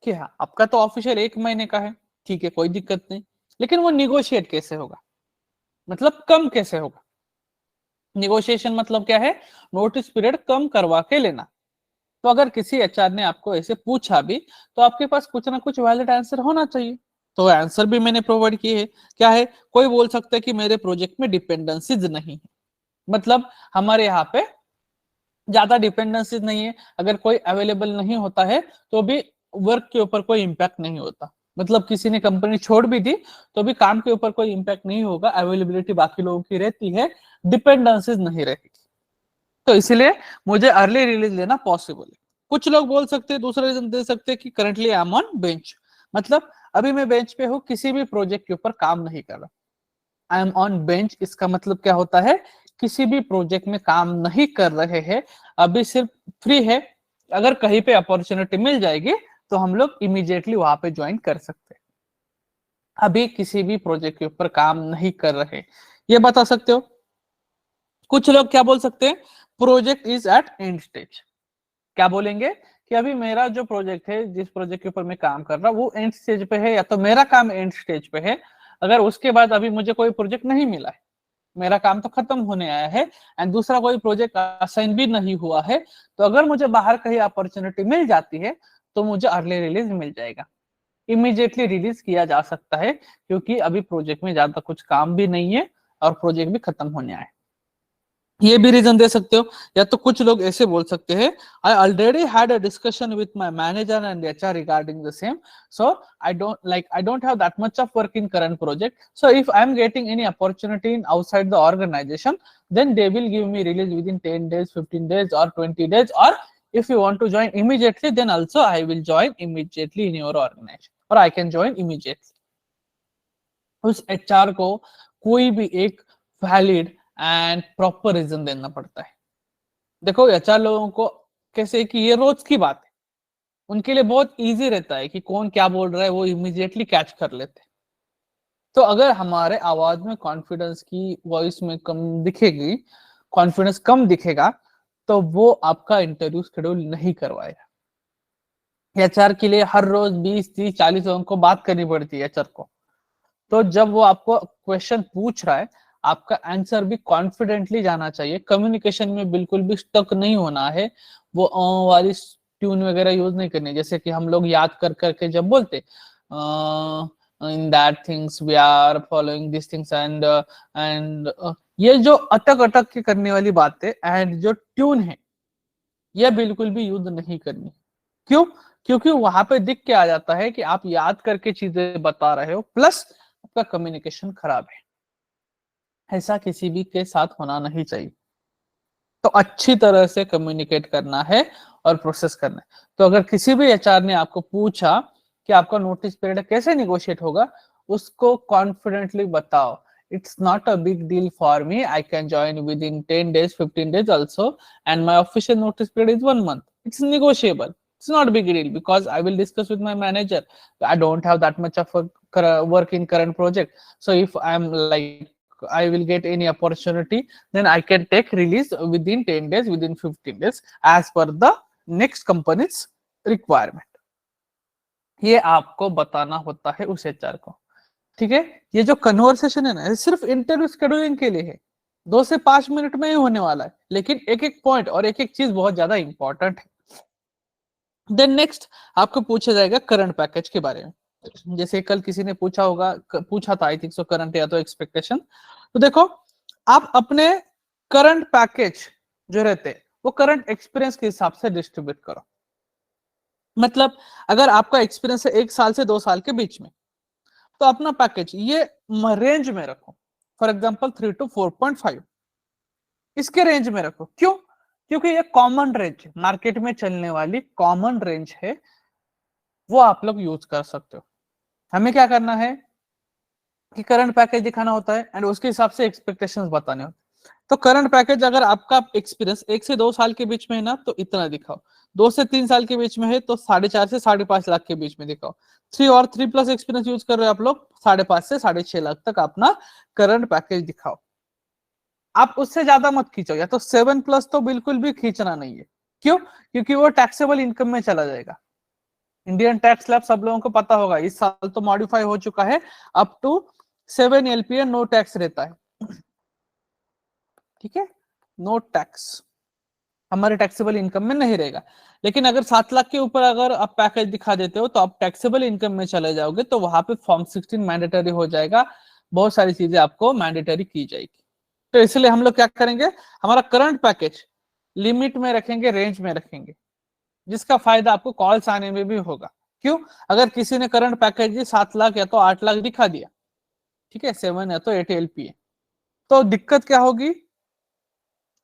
कि हाँ आपका तो ऑफिशियल 1 महीने का है, ठीक है कोई दिक्कत नहीं, लेकिन वो निगोशिएट कैसे होगा, मतलब कम कैसे होगा। निगोशिएशन मतलब क्या है, नोटिस पीरियड कम करवा के लेना। तो अगर किसी एचआर ने आपको ऐसे पूछा भी, तो आपके पास कुछ ना कुछ वैलिड आंसर होना चाहिए। तो आंसर भी मैंने प्रोवाइड किए है। क्या है, कोई बोल सकता है कि मेरे प्रोजेक्ट में डिपेंडेंसीज नहीं है, मतलब हमारे यहाँ पे ज्यादा डिपेंडेंसीज नहीं है, अगर कोई अवेलेबल नहीं होता है तो भी वर्क के ऊपर कोई इम्पैक्ट नहीं होता, मतलब किसी ने कंपनी छोड़ भी दी तो भी काम के ऊपर कोई इम्पैक्ट नहीं होगा, अवेलेबिलिटी बाकी लोगों की रहती है, डिपेंडेंसीज नहीं रहती। तो इसलिए मुझे अर्ली रिलीज लेना पॉसिबल है। कुछ लोग बोल सकते हैं, दूसरा रीजन दे सकते हैं कि currently I am on bench, मतलब अभी मैं बेंच पे हूँ, किसी भी प्रोजेक्ट के ऊपर काम नहीं कर रहा। आई एम ऑन बेंच इसका मतलब क्या होता है, किसी भी प्रोजेक्ट में काम नहीं कर रहे हैं, अभी सिर्फ फ्री है। अगर कहीं पे अपॉर्चुनिटी मिल जाएगी तो हम लोग इमीडिएटली वहां पे ज्वाइन कर सकते हैं। अभी किसी भी प्रोजेक्ट के ऊपर काम नहीं कर रहे, ये बता सकते हो। कुछ लोग क्या बोल सकते हैं, project is at end stage. क्या बोलेंगे कि अभी मेरा जो प्रोजेक्ट है, जिस प्रोजेक्ट के ऊपर मैं काम कर रहा हूँ वो एंड स्टेज पे है, या तो मेरा काम एंड स्टेज पे है, अगर उसके बाद अभी मुझे कोई प्रोजेक्ट नहीं मिला है, मेरा काम तो खत्म होने आया है एंड दूसरा कोई प्रोजेक्ट असाइन भी नहीं हुआ है, तो अगर मुझे बाहर कहीं अपॉर्चुनिटी मिल जाती है तो मुझे अर्ली रिलीज मिल जाएगा, इमीडिएटली रिलीज किया जा सकता है, क्योंकि अभी प्रोजेक्ट में ज्यादा कुछ काम भी नहीं है और प्रोजेक्ट भी खत्म होने आया है। ये भी रीजन दे सकते हो। या तो कुछ लोग ऐसे बोल सकते हैं, I already had a discussion with my manager and HR regarding the same, so I don't have that much of work in current project, so if I am getting any opportunity in outside the organization then they will give me release with in 10 days 15 days और 20 days, और if you want to join immediately then also I will join immediately in your organization or I can join immediately। उस HR को कोई भी एक valid and proper reason देना पड़ता है। देखो एचआर लोगों को कैसे कि ये रोज की बात है, उनके लिए बहुत इजी रहता है कि कौन क्या बोल रहा है वो इमीडिएटली कैच कर लेते हैं। तो अगर हमारे आवाज में कॉन्फिडेंस की वॉइस में कम दिखेगी, कॉन्फिडेंस कम दिखेगा, तो वो आपका इंटरव्यू शेड्यूल नहीं करवाएगा। एचआर के लिए हर रोज 20 30 40 लोगों को बात करनी पड़ती है एचआर को, तो जब वो आपको क्वेश्चन पूछ रहा है, आपका आंसर भी कॉन्फिडेंटली जाना चाहिए, कम्युनिकेशन में बिल्कुल भी स्टक नहीं होना है, वो वाली ट्यून वगैरह यूज नहीं करनी, जैसे कि हम लोग याद कर करके जब बोलते in that things we are following this things and ये जो अटक अटक के करने वाली बात है एंड जो ट्यून है, ये बिल्कुल भी यूज नहीं करनी। क्यों? क्योंकि वहां पे दिख के आ जाता है कि आप याद करके चीजें बता रहे हो प्लस आपका कम्युनिकेशन खराब है। ऐसा किसी भी के साथ होना नहीं चाहिए। तो अच्छी तरह से कम्युनिकेट करना है और प्रोसेस करना है। तो अगर किसी भी एचआर ने आपको पूछा कि आपका नोटिस पीरियड कैसे निगोशिएट होगा, उसको कॉन्फिडेंटली बताओ, it's not a big deal for me, I can join with in 10 days 15 days also and my official notice period is 1 month, it's negotiable, it's not a big deal because I will discuss with my manager, I don't have that much of a work in current project, so if I'm like I will get any opportunity then I can take release within 10 days within 15 days as per the next company's requirement। ये आपको बताना होता है उस HR को, ठीक है। ये जो कन्वर्सेशन है ना, ये सिर्फ इंटरव्यू शेड्यूलिंग के लिए है, 2 से 5 मिनट में ही होने वाला है, लेकिन एक एक पॉइंट और एक एक चीज बहुत ज्यादा इंपॉर्टेंट है। देन नेक्स्ट आपको पूछा जाएगा करंट पैकेज के बारे में। जैसे कल किसी ने पूछा होगा, पूछा था आई थिंक सो, करंट या तो एक्सपेक्टेशन। तो देखो आप अपने करंट पैकेज जो रहते हैं वो करंट एक्सपीरियंस के हिसाब से डिस्ट्रीब्यूट करो। मतलब अगर आपका एक्सपीरियंस है 1 साल से 2 साल के बीच में, तो अपना पैकेज ये रेंज में रखो, फॉर एग्जांपल 3 to 4.5 इसके रेंज में रखो। क्यों? क्योंकि ये कॉमन रेंज है, मार्केट में चलने वाली कॉमन रेंज है, वो आप लोग यूज कर सकते हो। हमें क्या करना है कि करंट पैकेज दिखाना होता है एंड उसके हिसाब से एक्सपेक्टेशंस बताने होते हैं। तो करंट पैकेज अगर आपका एक्सपीरियंस 1 से 2 साल के बीच में है ना, तो इतना दिखाओ, 2 से 3 साल के बीच में है तो 4.5 से 5.5 लाख के बीच में दिखाओ, 3 और 3+ एक्सपीरियंस यूज कर रहे हो आप लोग, 5.5 से 6.5 लाख तक अपना करंट पैकेज दिखाओ। आप उससे ज्यादा मत खींचो, या तो 7+ तो बिल्कुल भी खींचना नहीं है। क्यों? क्योंकि वो टैक्सेबल इनकम में चला जाएगा। इंडियन टैक्स स्लैब सब लोगों को पता होगा, इस साल तो मॉडिफाई हो चुका है, up to 7 LPA no tax रहता है, ठीक है, नो टैक्स हमारे टैक्सेबल इनकम में नहीं रहेगा। लेकिन अगर 7 लाख के ऊपर अगर आप पैकेज दिखा देते हो तो आप टैक्सेबल इनकम में चले जाओगे, तो वहां पे फॉर्म 16 मैंडेटरी हो जाएगा, बहुत सारी चीजें आपको मैंडेटरी की जाएगी। तो इसलिए हम लोग क्या करेंगे, हमारा करंट पैकेज लिमिट में रखेंगे, रेंज में रखेंगे, जिसका फायदा आपको कॉल्स आने में भी होगा। क्यों, अगर किसी ने करंट पैकेज 7 लाख या तो 8 लाख दिखा दिया, ठीक है, 7 या तो 8 LPA, तो दिक्कत क्या होगी,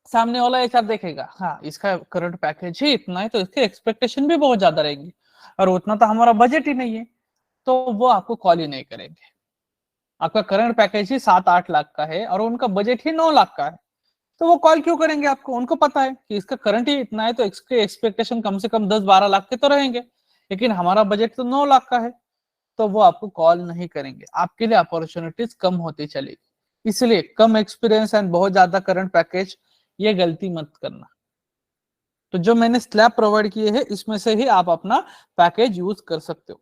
सामने वाला एचआर देखेगा, हाँ इसका करंट पैकेज ही इतना है, तो इसके एक्सपेक्टेशन भी बहुत ज्यादा रहेंगी, और उतना तो हमारा बजट ही नहीं है, तो वो आपको कॉल ही नहीं करेंगे। आपका करंट पैकेज ही 7-8 लाख का है और उनका बजट ही 9 लाख का है, तो वो कॉल क्यों करेंगे आपको, उनको पता है कि इसका करंट ही इतना है, तो इसके एक्सपेक्टेशन कम से कम 10-12 लाख के तो रहेंगे, लेकिन हमारा बजट तो 9 लाख का है, तो वो आपको कॉल नहीं करेंगे, आपके लिए अपॉर्चुनिटीज कम होती चलेगी। इसलिए कम एक्सपीरियंस एंड बहुत ज्यादा करंट पैकेज, ये गलती मत करना। तो जो मैंने स्लैब प्रोवाइड किए हैं इसमें से ही आप अपना पैकेज यूज कर सकते हो।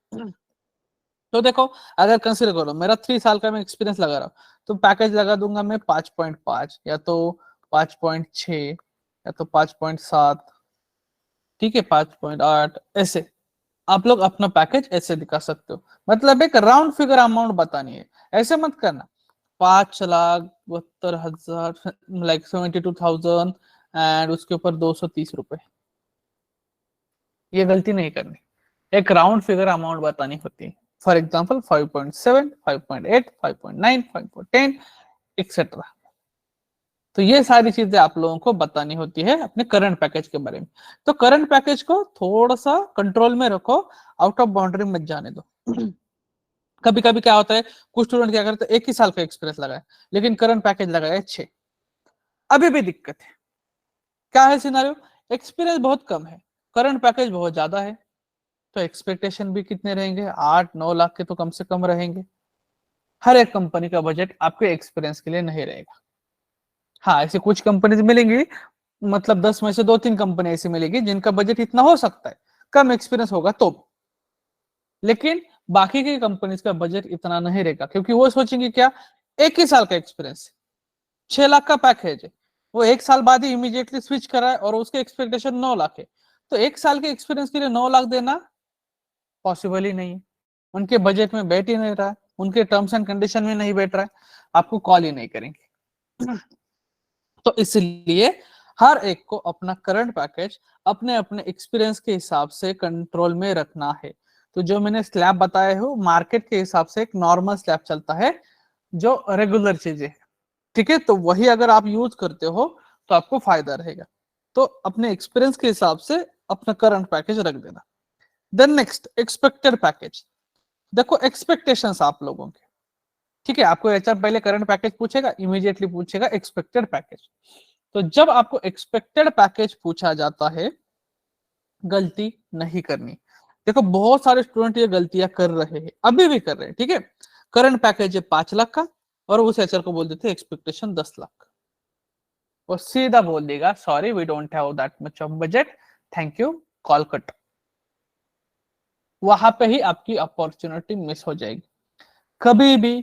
तो देखो, अगर कंसीडर करो मेरा 3 साल का मैं एक्सपीरियंस लगा रहा हूं, तो पैकेज लगा दूंगा मैं 5.5 या तो 5.6 या तो 5.7, ठीक है, 5.8, ऐसे आप लोग अपना पैकेज ऐसे दिखा सकते हो, मतलब एक राउंड फिगर अमाउंट बतानी है, ऐसे मत करना 5,72,000 लाइक 72,000 एंड उसके ऊपर 230 रुपए, ये गलती नहीं करनी, एक राउंड फिगर अमाउंट बतानी होती है। For example 5.7, 5.8, 5.9, 5.10 etcetera. तो ये सारी चीजें आप लोगों को बतानी होती है अपने करंट पैकेज के बारे में। तो करंट पैकेज को थोड़ा सा कंट्रोल में रखो, आउट ऑफ बाउंड्री मत जाने दो। कभी कभी क्या होता है, कुछ स्टूडेंट क्या करते हैं, 1 ही साल का एक्सपीरियंस लगाए लेकिन करंट पैकेज लगाए 6, अभी भी दिक्कत है। क्या है सिनारियो, एक्सपीरियंस बहुत कम है, करंट पैकेज बहुत ज्यादा है, तो एक्सपेक्टेशन भी कितने रहेंगे, 8-9 लाख के तो कम से कम रहेंगे। हर एक कंपनी का बजट आपके एक्सपीरियंस के लिए नहीं रहेगा। हाँ, ऐसे कुछ कंपनीज मिलेंगी, मतलब 10 में से 2-3 कंपनी ऐसी मिलेगी जिनका बजट इतना हो सकता है, कम एक्सपीरियंस होगा तो, लेकिन बाकी की कंपनीज का बजट इतना नहीं रहेगा, क्योंकि वो सोचेंगे क्या, 1 ही साल का एक्सपीरियंस, 6 लाख का पैकेज है, वो 1 साल बाद ही इमीडिएटली स्विच करा है और उसके एक्सपेक्टेशन 9 लाख है, तो 1 साल के एक्सपीरियंस के लिए 9 लाख देना पॉसिबल ही नहीं है, उनके बजट में बैठ ही नहीं रहा है, उनके टर्म्स एंड कंडीशन में नहीं बैठ रहा है, आपको कॉल ही नहीं करेंगे। तो इसलिए हर एक को अपना करंट पैकेज अपने अपने एक्सपीरियंस के हिसाब से कंट्रोल में रखना है। तो जो मैंने स्लैब बताया है मार्केट के हिसाब से एक नॉर्मल स्लैब चलता है जो रेगुलर चीजें, ठीक है, तो वही अगर आप यूज करते हो तो आपको फायदा रहेगा। तो अपने एक्सपीरियंस के हिसाब से अपना करंट पैकेज रख देना। Then next expected package. देखो एक्सपेक्टेशंस आप लोगों के, ठीक है, आपको एचआर पहले करंट पैकेज पूछेगा, इमीडिएटली पूछेगा एक्सपेक्टेड पैकेज। तो जब आपको एक्सपेक्टेड पैकेज पूछा जाता है, गलती नहीं करनी। देखो बहुत सारे स्टूडेंट ये गलतियां कर रहे हैं, अभी भी कर रहे हैं, ठीक है, करंट पैकेज है 5 लाख का और उस एचआर को बोल देते हैं एक्सपेक्टेशन 10 लाख, वो सीधा बोल देगा sorry we don't have that much of budget, thank you, call cut. वहां पे ही आपकी अपॉर्चुनिटी मिस हो जाएगी। कभी भी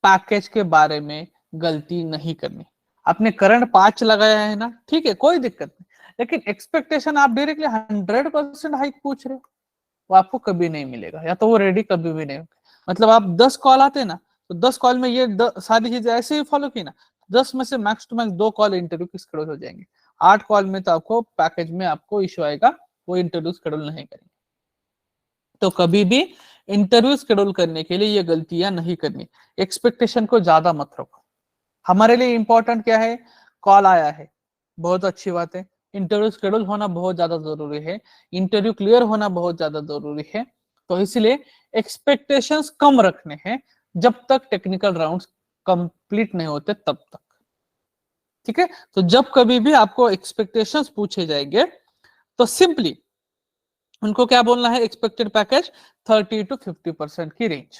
पैकेज के बारे में गलती नहीं करनी। आपने करंट 5 लगाया है ना, ठीक है, कोई दिक्कत नहीं, लेकिन एक्सपेक्टेशन आप डायरेक्टली 100% हाइक पूछ रहे हो, वो आपको कभी नहीं मिलेगा, या तो वो रेडी कभी भी नहीं होगा। मतलब आप 10 कॉल आते ना, तो 10 कॉल में ये सारी चीजें ऐसे ही फॉलो की ना, 10 में से max to max 2 call interview की शेड्यूल हो जाएंगे, 8 कॉल में तो आपको पैकेज में आपको इश्यू आएगा, वो इंटरव्यू शेड्यूल नहीं करेंगे। तो कभी भी इंटरव्यू शेड्यूल करने के लिए ये गलतियां नहीं करनी, एक्सपेक्टेशन को ज्यादा मत रखो। हमारे लिए इंपॉर्टेंट क्या है, कॉल आया है, बहुत अच्छी बात है, इंटरव्यू शेड्यूल होना बहुत ज्यादा जरूरी है, इंटरव्यू क्लियर होना बहुत ज्यादा जरूरी है, तो इसलिए एक्सपेक्टेशंस कम रखने हैं जब तक टेक्निकल राउंड्स कंप्लीट नहीं होते तब तक, ठीक है। तो जब कभी भी आपको एक्सपेक्टेशंस पूछे जाएंगे तो सिंपली उनको क्या बोलना है, एक्सपेक्टेड पैकेज 30-50% की रेंज।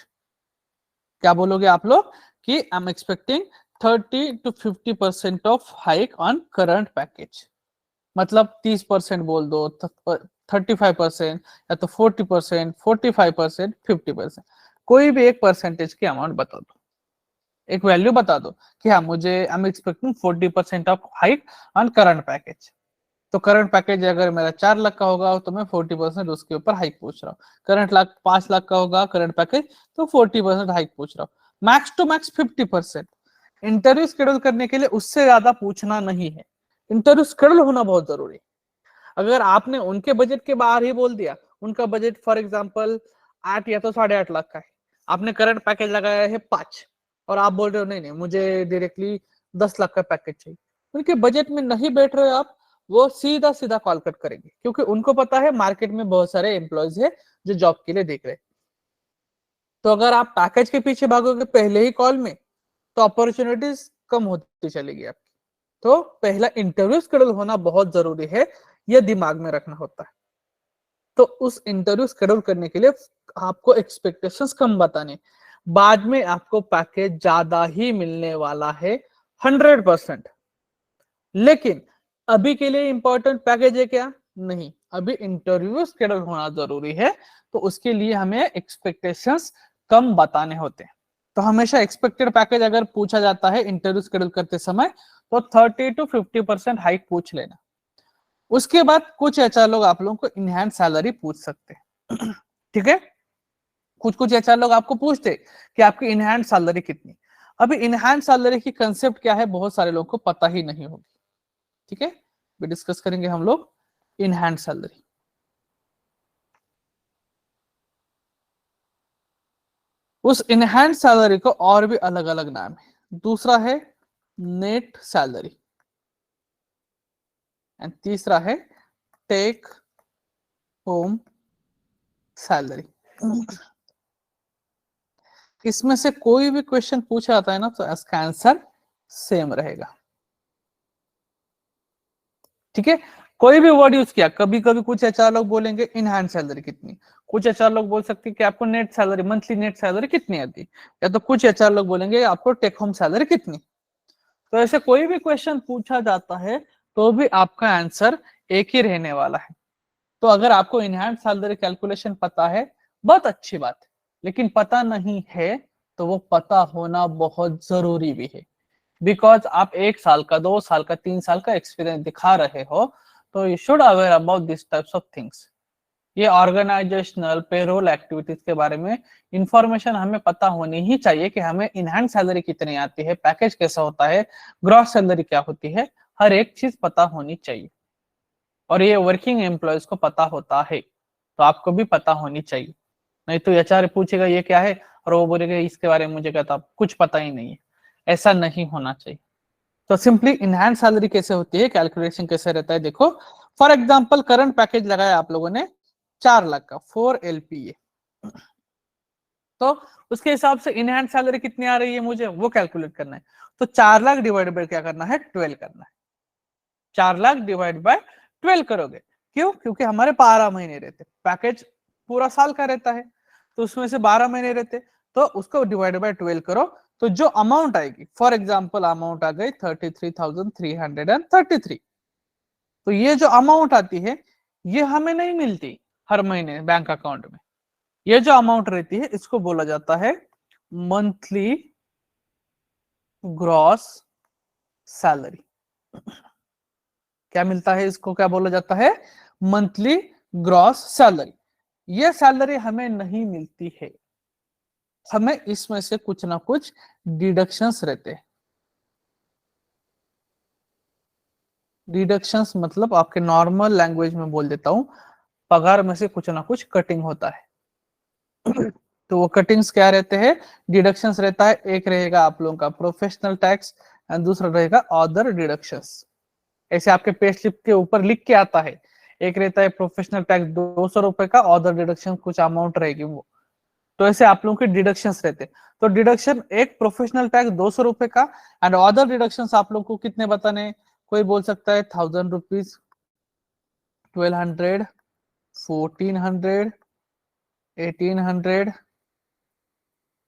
क्या बोलोगे आप लोग कि I am expecting 30-50% of hike on current package, मतलब 30% बोल दो, 35% या तो 40%, 45%, 50%, कोई भी एक परसेंटेज की अमाउंट बता दो, एक वैल्यू बता दो कि हाँ मुझे I am expecting 40% of hike on current package. तो करंट पैकेज अगर मेरा 4 लाख का होगा तो मैं 40% उसके ऊपर हाइक पूछ रहा हूँ। करंट 5 लाख का होगा करंट पैकेज तो 40% हाइक पूछ रहा हूँ। Max to max 50%। Interview schedule करने के लिए उससे ज्यादा पूछना नहीं है, इंटरव्यू शेड्यूल होना बहुत जरूरी है। अगर आपने उनके बजट के बाहर ही बोल दिया, उनका बजट फॉर एग्जाम्पल 8 या तो 8.5 लाख का है, आपने करंट पैकेज लगाया है 5 और आप बोल रहे हो नहीं नहीं मुझे डायरेक्टली 10 लाख का पैकेज चाहिए, उनके बजट में नहीं बैठ रहे हो आप, वो सीधा सीधा कॉल कट करेंगे, क्योंकि उनको पता है मार्केट में बहुत सारे एम्प्लॉयज है जो जॉब के लिए देख रहे हैं। तो अगर आप पैकेज के पीछे भागोगे पहले ही कॉल में तो अपॉर्चुनिटीज कम होती चलेगी आपकी। तो पहला इंटरव्यू शेड्यूल होना बहुत जरूरी है, यह दिमाग में रखना होता है। तो उस इंटरव्यू शेड्यूल करने के लिए आपको एक्सपेक्टेशंस कम बताने, बाद में आपको पैकेज ज्यादा ही मिलने वाला है 100%। लेकिन अभी के लिए इंपॉर्टेंट पैकेज है क्या? नहीं, अभी इंटरव्यू शेड्यूल होना जरूरी है, तो उसके लिए हमें एक्सपेक्टेशंस कम बताने होते हैं। तो हमेशा एक्सपेक्टेड पैकेज अगर पूछा जाता है इंटरव्यू शेड्यूल करते समय तो 30 to 50% हाइक पूछ लेना। उसके बाद कुछ एचआर लोग आप लोगों को इनहैंस सैलरी पूछ सकते हैं। ठीक है, कुछ कुछ एचआर लोग आपको पूछते कि आपकी इनहैंस सैलरी कितनी। अभी इनहैंस सैलरी की कंसेप्ट क्या है बहुत सारे लोगों को पता ही नहीं होगी। ठीक है, भी डिस्कस करेंगे हम लोग इनहैंस सैलरी। उस इनहैंस सैलरी को और भी अलग अलग नाम है। दूसरा है नेट सैलरी एंड तीसरा है टेक होम सैलरी। इसमें से कोई भी क्वेश्चन पूछा जाता है ना तो इसका आंसर सेम रहेगा। ठीक है, कोई भी वर्ड यूज किया, कभी कभी कुछ एचआर लोग बोलेंगे इनहैंड सैलरी कितनी, कुछ एचआर लोग बोल सकते हैं कि आपको net salary monthly net salary कितनी आती, या तो कुछ एचआर लोग बोलेंगे आपको टेक होम सैलरी कितनी। तो ऐसे कोई भी क्वेश्चन पूछा जाता है तो भी आपका आंसर एक ही रहने वाला है। तो अगर आपको इनहैंड सैलरी कैलकुलेशन पता है बहुत अच्छी बात है, लेकिन पता नहीं है तो वो पता होना बहुत जरूरी भी है। बिकॉज आप 1 साल का 2 साल का 3 साल का एक्सपीरियंस दिखा रहे हो तो you should aware about this types of things. ये ऑर्गेनाइजेशनल पेरोल एक्टिविटीज के बारे में इंफॉर्मेशन हमें पता होनी ही चाहिए कि हमें इनहैंड सैलरी कितनी आती है, पैकेज कैसा होता है, ग्रॉस सैलरी क्या होती है, हर एक चीज पता होनी चाहिए। और ये वर्किंग एम्प्लॉयज को पता होता है तो आपको भी पता होनी चाहिए। नहीं तो एचआर पूछेगा ये क्या है और वो बोलेगा इसके बारे में मुझे कहता कुछ पता ही नहीं है, ऐसा नहीं होना चाहिए। तो सिंपली इनहैंस सैलरी कैसे होती है, कैलकुलेशन कैसे रहता है, देखो फॉर एग्जांपल करंट पैकेज लगाया आप लोगों ने 4 लाख का 4 LPA, तो उसके हिसाब से इनहैंस सैलरी कितनी आ रही है मुझे वो कैलकुलेट करना है। तो 4 लाख डिवाइड बाय क्या करना है 12 करना है। 4 लाख डिवाइड बाय 12 करोगे, क्यों? क्योंकि हमारे 12 महीने रहते, पैकेज पूरा साल का रहता है तो उसमें से 12 महीने रहते, तो उसको डिवाइड बाय 12 करो तो जो अमाउंट आएगी, फॉर एग्जांपल अमाउंट आ गई 33,333। तो ये जो अमाउंट आती है ये हमें नहीं मिलती हर महीने बैंक अकाउंट में, ये जो अमाउंट रहती है इसको बोला जाता है मंथली ग्रॉस सैलरी। क्या मिलता है इसको, क्या बोला जाता है? Monthly gross salary. ये सैलरी हमें नहीं मिलती है, हमें इसमें से कुछ ना कुछ डिडक्शंस रहते हैं। डिडक्शंस मतलब आपके नॉर्मल लैंग्वेज में बोल देता हूं, पगार में से कुछ ना कुछ कटिंग होता है। तो वो कटिंग्स क्या रहते हैं, डिडक्शंस रहता है। एक रहेगा आप लोगों का प्रोफेशनल टैक्स एंड दूसरा रहेगा अदर डिडक्शंस। ऐसे आपके पे स्लिप के ऊपर लिख के आता है, एक रहता है प्रोफेशनल टैक्स 200 रुपए का, अदर डिडक्शन कुछ अमाउंट रहेगी वो। तो ऐसे आप लोगों के डिडक्शंस रहते हैं। तो डिडक्शन एक प्रोफेशनल टैक्स 200 रुपए का एंड अदर डिडक्शंस आप लोग को कितने बताने, कोई बोल सकता है 1000 रुपीज, 1200, 1400, 1800,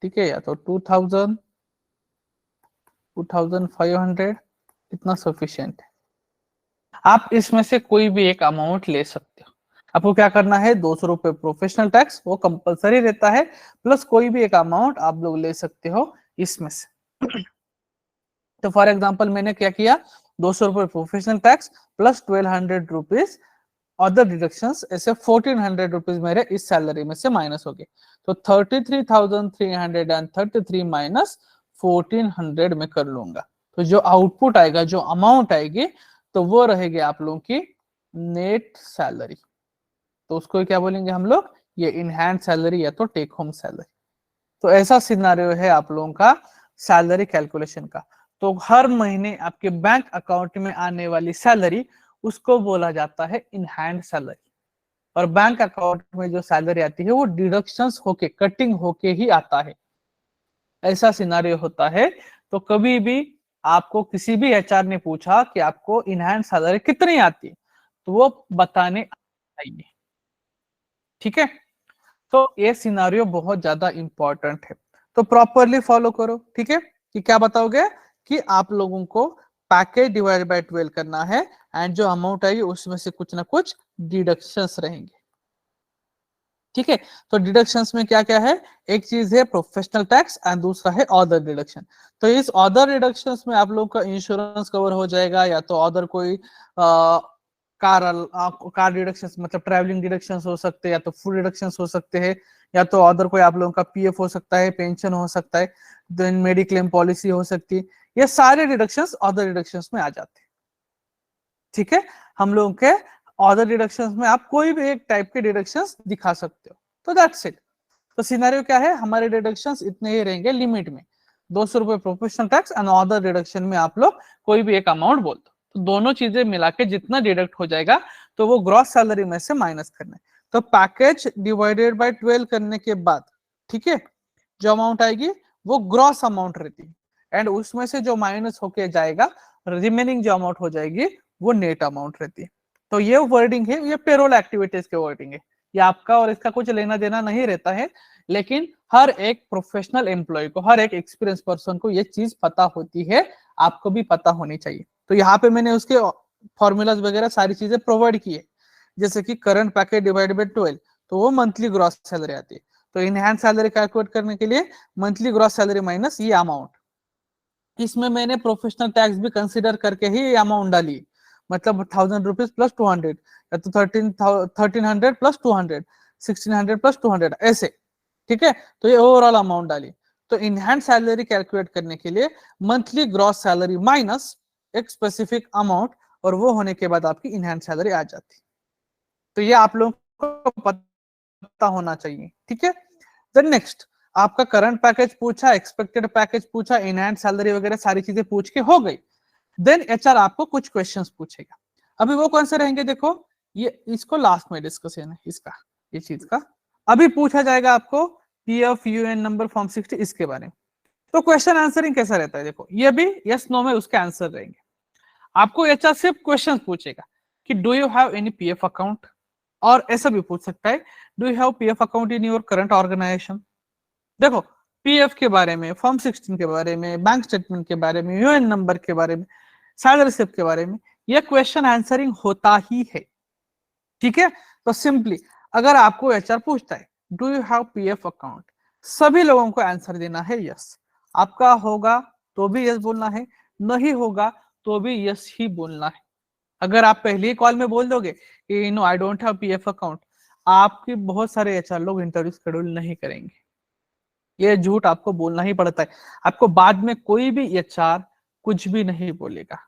ठीक है, या तो 2000, 2500, इतना सफिशियंट है। आप इसमें से कोई भी एक अमाउंट ले सकते हो। आपको क्या करना है, 200 रुपए प्रोफेशनल टैक्स वो कंपलसरी रहता है, प्लस कोई भी एक अमाउंट आप लोग ले सकते हो इसमें से। तो फॉर एग्जाम्पल मैंने क्या किया, 200 रुपए professional tax plus 1200 rupees other deductions, ऐसे 1400 रुपीज मेरे इस सैलरी में से माइनस हो गए। तो 33,333 माइनस 1400 में कर लूंगा, तो जो आउटपुट आएगा, जो अमाउंट आएगी, तो वो रहेगी आप लोगों की नेट सैलरी। तो उसको क्या बोलेंगे हम लोग, ये इन हैंड सैलरी या तो टेक होम सैलरी। तो ऐसा सिनारियो है आप लोगों का सैलरी कैलकुलेशन का। तो हर महीने आपके बैंक अकाउंट में आने वाली सैलरी, उसको बोला जाता है इन हैंड सैलरी। और बैंक अकाउंट में जो सैलरी आती है वो डिडक्शंस होके, कटिंग होके ही आता है, ऐसा सिनारियो होता है। तो कभी भी आपको किसी भी एचआर ने पूछा कि आपको इन हैंड सैलरी कितनी आती है, तो वो बताने चाहिए, ठीक है। तो ये सिनारियो बहुत ज्यादा इंपॉर्टेंट है, तो प्रॉपरली फॉलो करो, ठीक है। कि क्या बताओगे कि आप लोगों को पैकेज डिवाइड बाय 12 करना है, एंड जो अमाउंट आएगी उसमें से कुछ ना कुछ डिडक्शंस रहेंगे, ठीक है। तो डिडक्शंस में क्या क्या है, एक चीज है प्रोफेशनल टैक्स एंड दूसरा है अदर डिडक्शन। तो इस अदर डिडक्शंस में आप लोगों का इंश्योरेंस कवर हो जाएगा, या तो अदर कोई कार डिडक्शंस मतलब ट्रैवलिंग डिडक्शंस हो सकते हैं, या तो फूड डिडक्शंस हो सकते हैं, या तो अदर कोई आप लोगों का पीएफ हो सकता है, पेंशन हो सकता है, देन मेडिक्लेम पॉलिसी हो सकती है। ये सारे डिडक्शंस अदर डिडक्शंस में आ जाते हैं, ठीक है। हम लोगों के अदर डिडक्शंस में आप कोई भी एक टाइप के डिडक्शंस दिखा सकते हो, तो दैट्स इट। तो सिनेरियो क्या है, हमारे डिडक्शंस इतने ही रहेंगे लिमिट में, 200 रुपए professional tax and other deduction में आप लोग कोई भी एक अमाउंट बोल दो, तो दोनों चीजें मिला के जितना डिडक्ट हो जाएगा, तो वो ग्रॉस सैलरी में से माइनस करना है। तो पैकेज डिवाइडेड बाय 12 करने के बाद, ठीक है, जो अमाउंट आएगी वो ग्रॉस अमाउंट रहती है, एंड उसमें से जो माइनस होके जाएगा, रिमेनिंग जो अमाउंट हो जाएगी, वो नेट अमाउंट रहती है। तो ये वर्डिंग है, ये पेरोल एक्टिविटीज के वर्डिंग है, ये आपका और इसका कुछ लेना देना नहीं रहता है, लेकिन हर एक प्रोफेशनल एम्प्लॉय को, हर एक एक्सपीरियंस पर्सन को ये चीज पता होती है, आपको भी पता होनी चाहिए। तो यहाँ पे मैंने उसके फॉर्मूलाज वगैरह सारी चीजें प्रोवाइड की है, जैसे कि करंट पैकेज डिवाइडेड बाय 12, तो वो मंथली ग्रॉस सैलरी आती है। तो इनहैंड सैलरी कैलकुलेट करने के लिए मंथली ग्रॉस सैलरी माइनस ये अमाउंट, इसमें मैंने प्रोफेशनल टैक्स भी कंसिडर करके ही ये अमाउंट डाली, मतलब 1000 रुपीज प्लस 200, या तो 1300 प्लस 200, 1600 प्लस 200, ऐसे, ठीक है। तो ये ओवरऑल अमाउंट डाली। तो इन हैंड सैलरी कैलकुलेट करने के लिए मंथली ग्रॉस सैलरी माइनस एक स्पेसिफिक अमाउंट, और वो होने के बाद आपकी इन हैंड सैलरी आ जाती। तो ये आप लोगों को पता होना चाहिए, ठीक है। देन नेक्स्ट, आपका करंट पैकेज पूछा, एक्सपेक्टेड पैकेज पूछा, इन हैंड सैलरी वगैरह सारी चीजें पूछ के हो गई। देन एचआर आपको कुछ क्वेश्चंस पूछेगा। अभी वो कौन से रहेंगे, देखो ये इसको लास्ट में डिस्कशन है इसका, ये चीज का। अभी पूछा जाएगा आपको पीएफ यूएन नंबर फॉर्म 60 इसके बारे में। तो क्वेश्चन आंसरिंग कैसा रहता है, देखो ये भी यस नो में उसके आंसर रहेंगे। आपको एचआर सिर्फ क्वेश्चन पूछेगा कि do you have any PF account, और ऐसा भी पूछ सकता है do you have PF account in your current organisation. देखो पीएफ के बारे में, फॉर्म 16 के बारे में, बैंक स्टेटमेंट के बारे में, यूएन नंबर के बारे में, सैलरी स्लिप के बारे में, यह क्वेश्चन आंसरिंग होता ही है, ठीक है। तो सिंपली अगर आपको एचआर पूछता है do you have PF account, सभी लोगों को आंसर देना है यस। आपका होगा तो भी यस बोलना है, नहीं होगा तो भी यस ही बोलना है। अगर आप पहली कॉल में बोल दोगे कि no I don't have PF account, आपके बहुत सारे एचआर लोग इंटरव्यू शेड्यूल नहीं करेंगे। ये झूठ आपको बोलना ही पड़ता है, आपको बाद में कोई भी एचआर कुछ भी नहीं बोलेगा।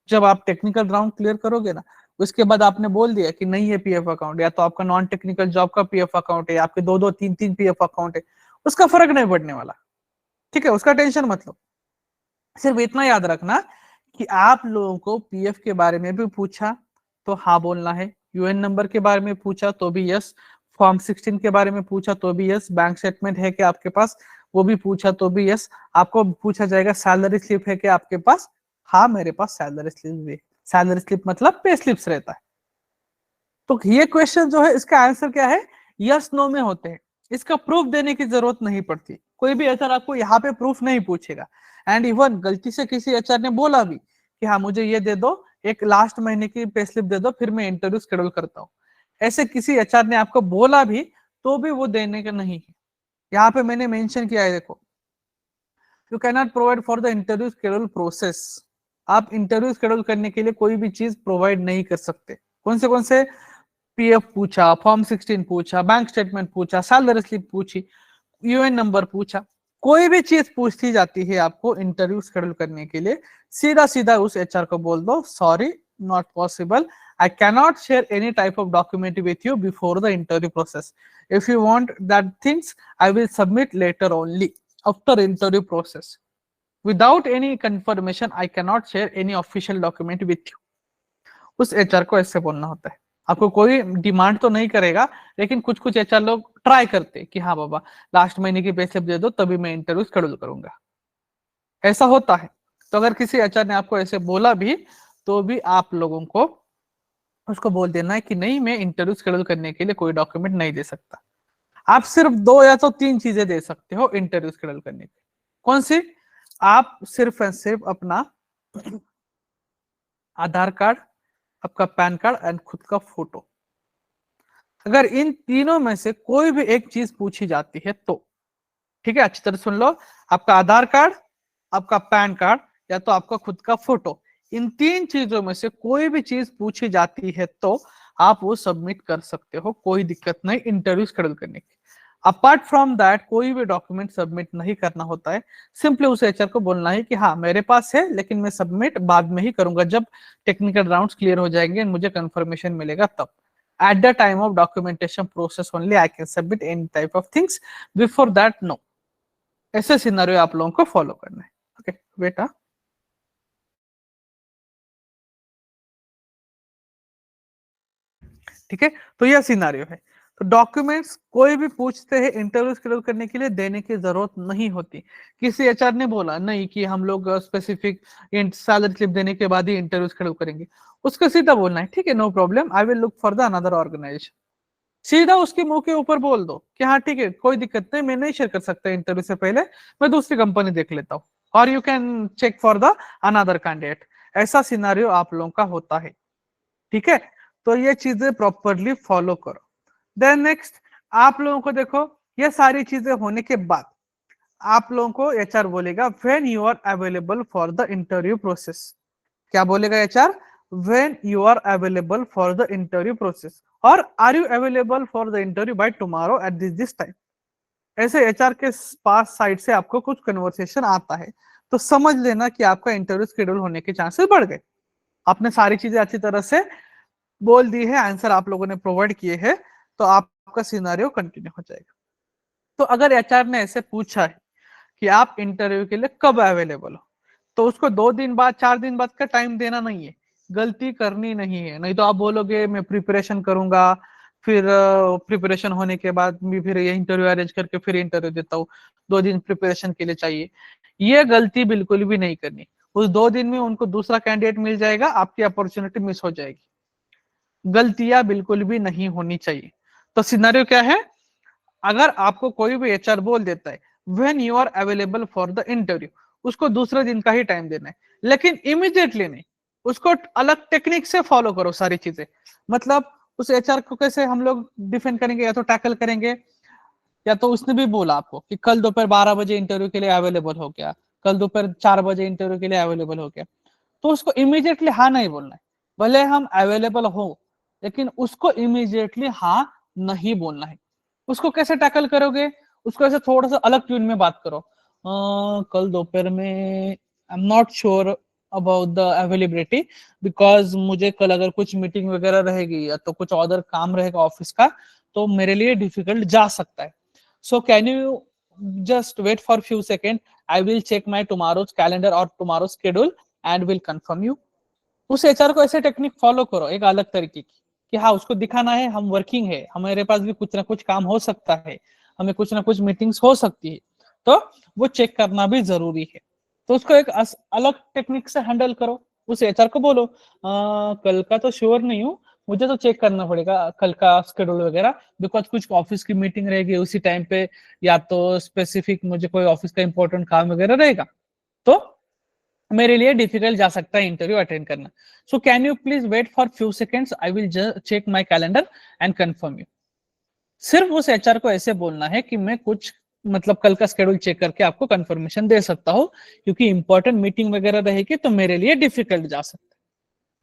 जब आप टेक्निकल राउंड क्लियर करोगे ना, उसके बाद आपने बोल दिया कि नहीं है पीएफ अकाउंट, या तो आपका नॉन टेक्निकल जॉब का पीएफ अकाउंट है, आपके 2-2 3-3 पीएफ अकाउंट है, उसका फर्क नहीं पड़ने वाला, ठीक है। उसका टेंशन मत लो। सिर्फ इतना याद रखना कि आप लोगों को पीएफ के बारे में भी पूछा तो हाँ बोलना है, यूएन नंबर के बारे में पूछा तो भी यस, फॉर्म 16 के बारे में पूछा तो भी यस, बैंक स्टेटमेंट है कि आपके पास, वो भी पूछा तो भी यस। आपको पूछा जाएगा सैलरी स्लिप है कि आपके पास, हाँ मेरे पास सैलरी स्लिप भी। सैलरी स्लिप मतलब पे स्लिप्स रहता है। तो ये क्वेश्चन जो है इसका आंसर क्या है, यस नो में होते हैं, इसका प्रूफ देने की जरूरत नहीं पड़ती। कोई भी एचआर आपको यहाँ पे प्रूफ नहीं पूछेगा। एंड इवन गलती से किसी एचआर ने बोला भी कि हाँ मुझे ये दे दो, एक लास्ट महीने की पे स्लिप दे दो, फिर मैं इंटरव्यू शेड्यूल करता हूँ, ऐसे किसी एचआर ने आपको बोला भी तो भी वो देने का नहीं है। यहाँ पे मैंने मेंशन किया है, देखो, you can not provide for the interview schedule process. आप इंटरव्यू शेड्यूल करने के लिए कोई भी चीज प्रोवाइड नहीं कर सकते। कौन से पीएफ पूछा, फॉर्म 16 पूछा, बैंक स्टेटमेंट पूछा, सैलरी स्लिप पूछी, यूएन नंबर पूछा, कोई भी चीज पूछती जाती है आपको इंटरव्यू शेड्यूल करने के लिए, सीधा सीधा उस एचआर को बोल दो, sorry, not possible, I cannot share any type of document with you before the interview process. If you want that things, I will submit later only after interview process. Without any confirmation, I cannot share any official document with you. उस HR को ऐसे बोलना होता है। आपको कोई demand तो नहीं करेगा, लेकिन कुछ कुछ एचआर लोग ट्राई करते कि हाँ बाबा लास्ट महीने की पे स्लिप दे दो तभी मैं इंटरव्यू शेड्यूल करूंगा, ऐसा होता है। तो अगर किसी एचआर ने आपको ऐसे बोला भी तो भी आप लोगों को उसको बोल देना है कि नहीं, मैं इंटरव्यू शेड्यूल करने के लिए कोई डॉक्यूमेंट नहीं दे सकता। आप सिर्फ 2 या तो 3 चीजें दे सकते हो इंटरव्यू शेड्यूल करने के। कौन सी? आप सिर्फ एंड सिर्फ अपना आधार कार्ड, आपका पैन कार्ड एंड खुद का फोटो। अगर इन तीनों में से कोई भी एक चीज पूछी जाती है तो, ठीक है, अच्छी तरह सुन लो, आपका आधार कार्ड, आपका पैन कार्ड या तो आपका खुद का फोटो, इन 3 चीजों में से कोई भी चीज पूछी जाती है तो आप वो सबमिट कर सकते हो, कोई दिक्कत नहीं इंटरव्यू शेड्यूल करने की। अपार्ट फ्रॉम दैट कोई भी डॉक्यूमेंट सबमिट नहीं करना होता है। सिंपली उस एचआर को बोलना है कि हाँ मेरे पास है लेकिन मैं सबमिट बाद में ही करूंगा, जब टेक्निकल राउंड्स क्लियर हो जाएंगे मुझे कंफर्मेशन मिलेगा तब। At the time of documentation process only I can submit any type of things, before that no. ऐसे सिनेरियो आप लोगों को फॉलो करना है। ओके बेटा, ठीक है, तो यह सिनारियो है। तो डॉक्यूमेंट्स कोई भी पूछते हैं इंटरव्यू शेड्यूल करने के लिए देने की जरूरत नहीं होती। किसी एचआर ने बोला नहीं कि हम लोग स्पेसिफिक सैलरी स्लिप देने के बाद ही इंटरव्यू शेड्यूल करेंगे, उसको सीधा बोलना है ठीक है, no problem, I will look for the another organisation. सीधा उसके मुंह के ऊपर बोल दो कि हाँ ठीक है कोई दिक्कत नहीं, मैं नहीं शेयर कर सकता इंटरव्यू से पहले, मैं दूसरी कंपनी देख लेता हूँ, और you can check for the another candidate. ऐसा सिनारियो आप लोगों का होता है, ठीक है। तो ये चीजें प्रॉपरली फॉलो करो। देन नेक्स्ट, आप लोगों को देखो, ये सारी चीजें होने के बाद आप लोगों को एचआर बोलेगा when you are available for the interview process. क्या बोलेगा HR? When you are available for the interview process, और are you available for the interview by tomorrow at this time. ऐसे एचआर के पास साइड से आपको कुछ कन्वर्सेशन आता है तो समझ लेना कि आपका इंटरव्यू शेड्यूल होने के चांसेस बढ़ गए। आपने सारी चीजें अच्छी तरह से बोल दी है, आंसर आप लोगों ने प्रोवाइड किए हैं, तो आपका सिनेरियो कंटिन्यू हो जाएगा। तो अगर एचआर ने ऐसे पूछा है कि आप इंटरव्यू के लिए कब अवेलेबल हो, तो उसको 2 दिन बाद 4 दिन बाद का टाइम देना नहीं है, गलती करनी नहीं है। नहीं तो आप बोलोगे मैं प्रिपरेशन करूंगा, फिर प्रिपरेशन होने के बाद भी फिर ये इंटरव्यू अरेंज करके फिर इंटरव्यू देता हूँ, 2 दिन प्रिपरेशन के लिए चाहिए। ये गलती बिल्कुल भी नहीं करनी। उस 2 दिन में उनको दूसरा कैंडिडेट मिल जाएगा, आपकी अपॉर्चुनिटी मिस हो जाएगी। गलतियां बिल्कुल भी नहीं होनी चाहिए। तो सिनेरियो क्या है? अगर आपको कोई भी एचआर बोल देता है when you are available for the interview, उसको दूसरे दिन का ही टाइम देना है, लेकिन इमीडिएटली नहीं, उसको अलग टेक्निक से फॉलो करो सारी चीजें। मतलब उस एचआर को कैसे हम लोग डिफेंड करेंगे, या तो टैकल करेंगे, या तो उसने भी बोला आपको कि कल दोपहर 12 बजे इंटरव्यू के लिए अवेलेबल हो गया, कल दोपहर 4 बजे इंटरव्यू के लिए अवेलेबल हो गया, तो उसको इमीडिएटली हाँ नहीं बोलना है। भले हम अवेलेबल हो, लेकिन उसको इमीडिएटली हाँ नहीं बोलना है। उसको कैसे टैकल करोगे? उसको ऐसे थोड़ा सा अलग ट्यून में बात करो, कल दोपहर में I am not sure about the availability, because मुझे कल अगर कुछ मीटिंग वगैरह रहेगी या तो कुछ अदर काम रहेगा ऑफिस का, तो मेरे लिए डिफिकल्ट जा सकता है। So can you just wait for few second, I will check my tomorrow's calendar और tomorrow schedule and will confirm you. उस एचआर को ऐसे टेक्निक फॉलो करो, एक अलग तरीके की, कि हाँ उसको दिखाना है हम वर्किंग है, हमारे पास भी कुछ ना कुछ काम हो सकता है, हमें कुछ ना कुछ मीटिंग्स हो सकती है, तो वो चेक करना भी जरूरी है। तो उसको एक अलग टेक्निक से हैंडल करो। उस एचआर को बोलो कल का तो श्योर नहीं हूँ, मुझे तो चेक करना पड़ेगा कल का शेड्यूल वगैरह, बिकॉज कुछ ऑफिस की मीटिंग रहेगी उसी टाइम पे, या तो स्पेसिफिक मुझे कोई ऑफिस का इंपॉर्टेंट काम वगैरह रहेगा, तो मेरे लिए डिफिकल्ट जा सकता है इंटरव्यू अटेंड करना। So can you please wait for few seconds, I will check my calendar and confirm you. सिर्फ उस एचआर को ऐसे बोलना है कि मैं कुछ मतलब कल का शेड्यूल चेक करके आपको कंफर्मेशन दे सकता हूँ, क्योंकि इंपॉर्टेंट मीटिंग वगैरह रहेगी तो मेरे लिए डिफिकल्ट जा सकता है।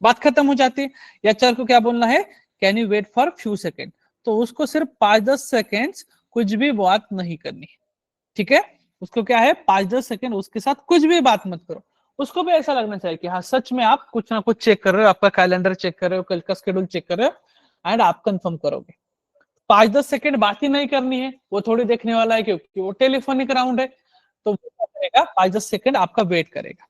बात खत्म हो जाती है। एचआर को क्या बोलना है, can you wait for few second, तो उसको सिर्फ 5-10 सेकेंड कुछ भी बात नहीं करनी है, ठीक है। उसको क्या है, 5-10 सेकेंड उसके साथ कुछ भी बात मत करो। उसको भी ऐसा लगना चाहिए कि हाँ सच में आप कुछ ना कुछ चेक कर रहे हो, आपका कैलेंडर चेक कर रहे हो, कल का शेड्यूल चेक कर रहे हो एंड आप कंफर्म करोगे। 5-10 सेकेंड बात ही नहीं करनी है, वो थोड़ी देखने वाला है क्योंकि वो टेलीफोनिक राउंड है, तो वो क्या करेगा, 5-10 सेकेंड आपका वेट करेगा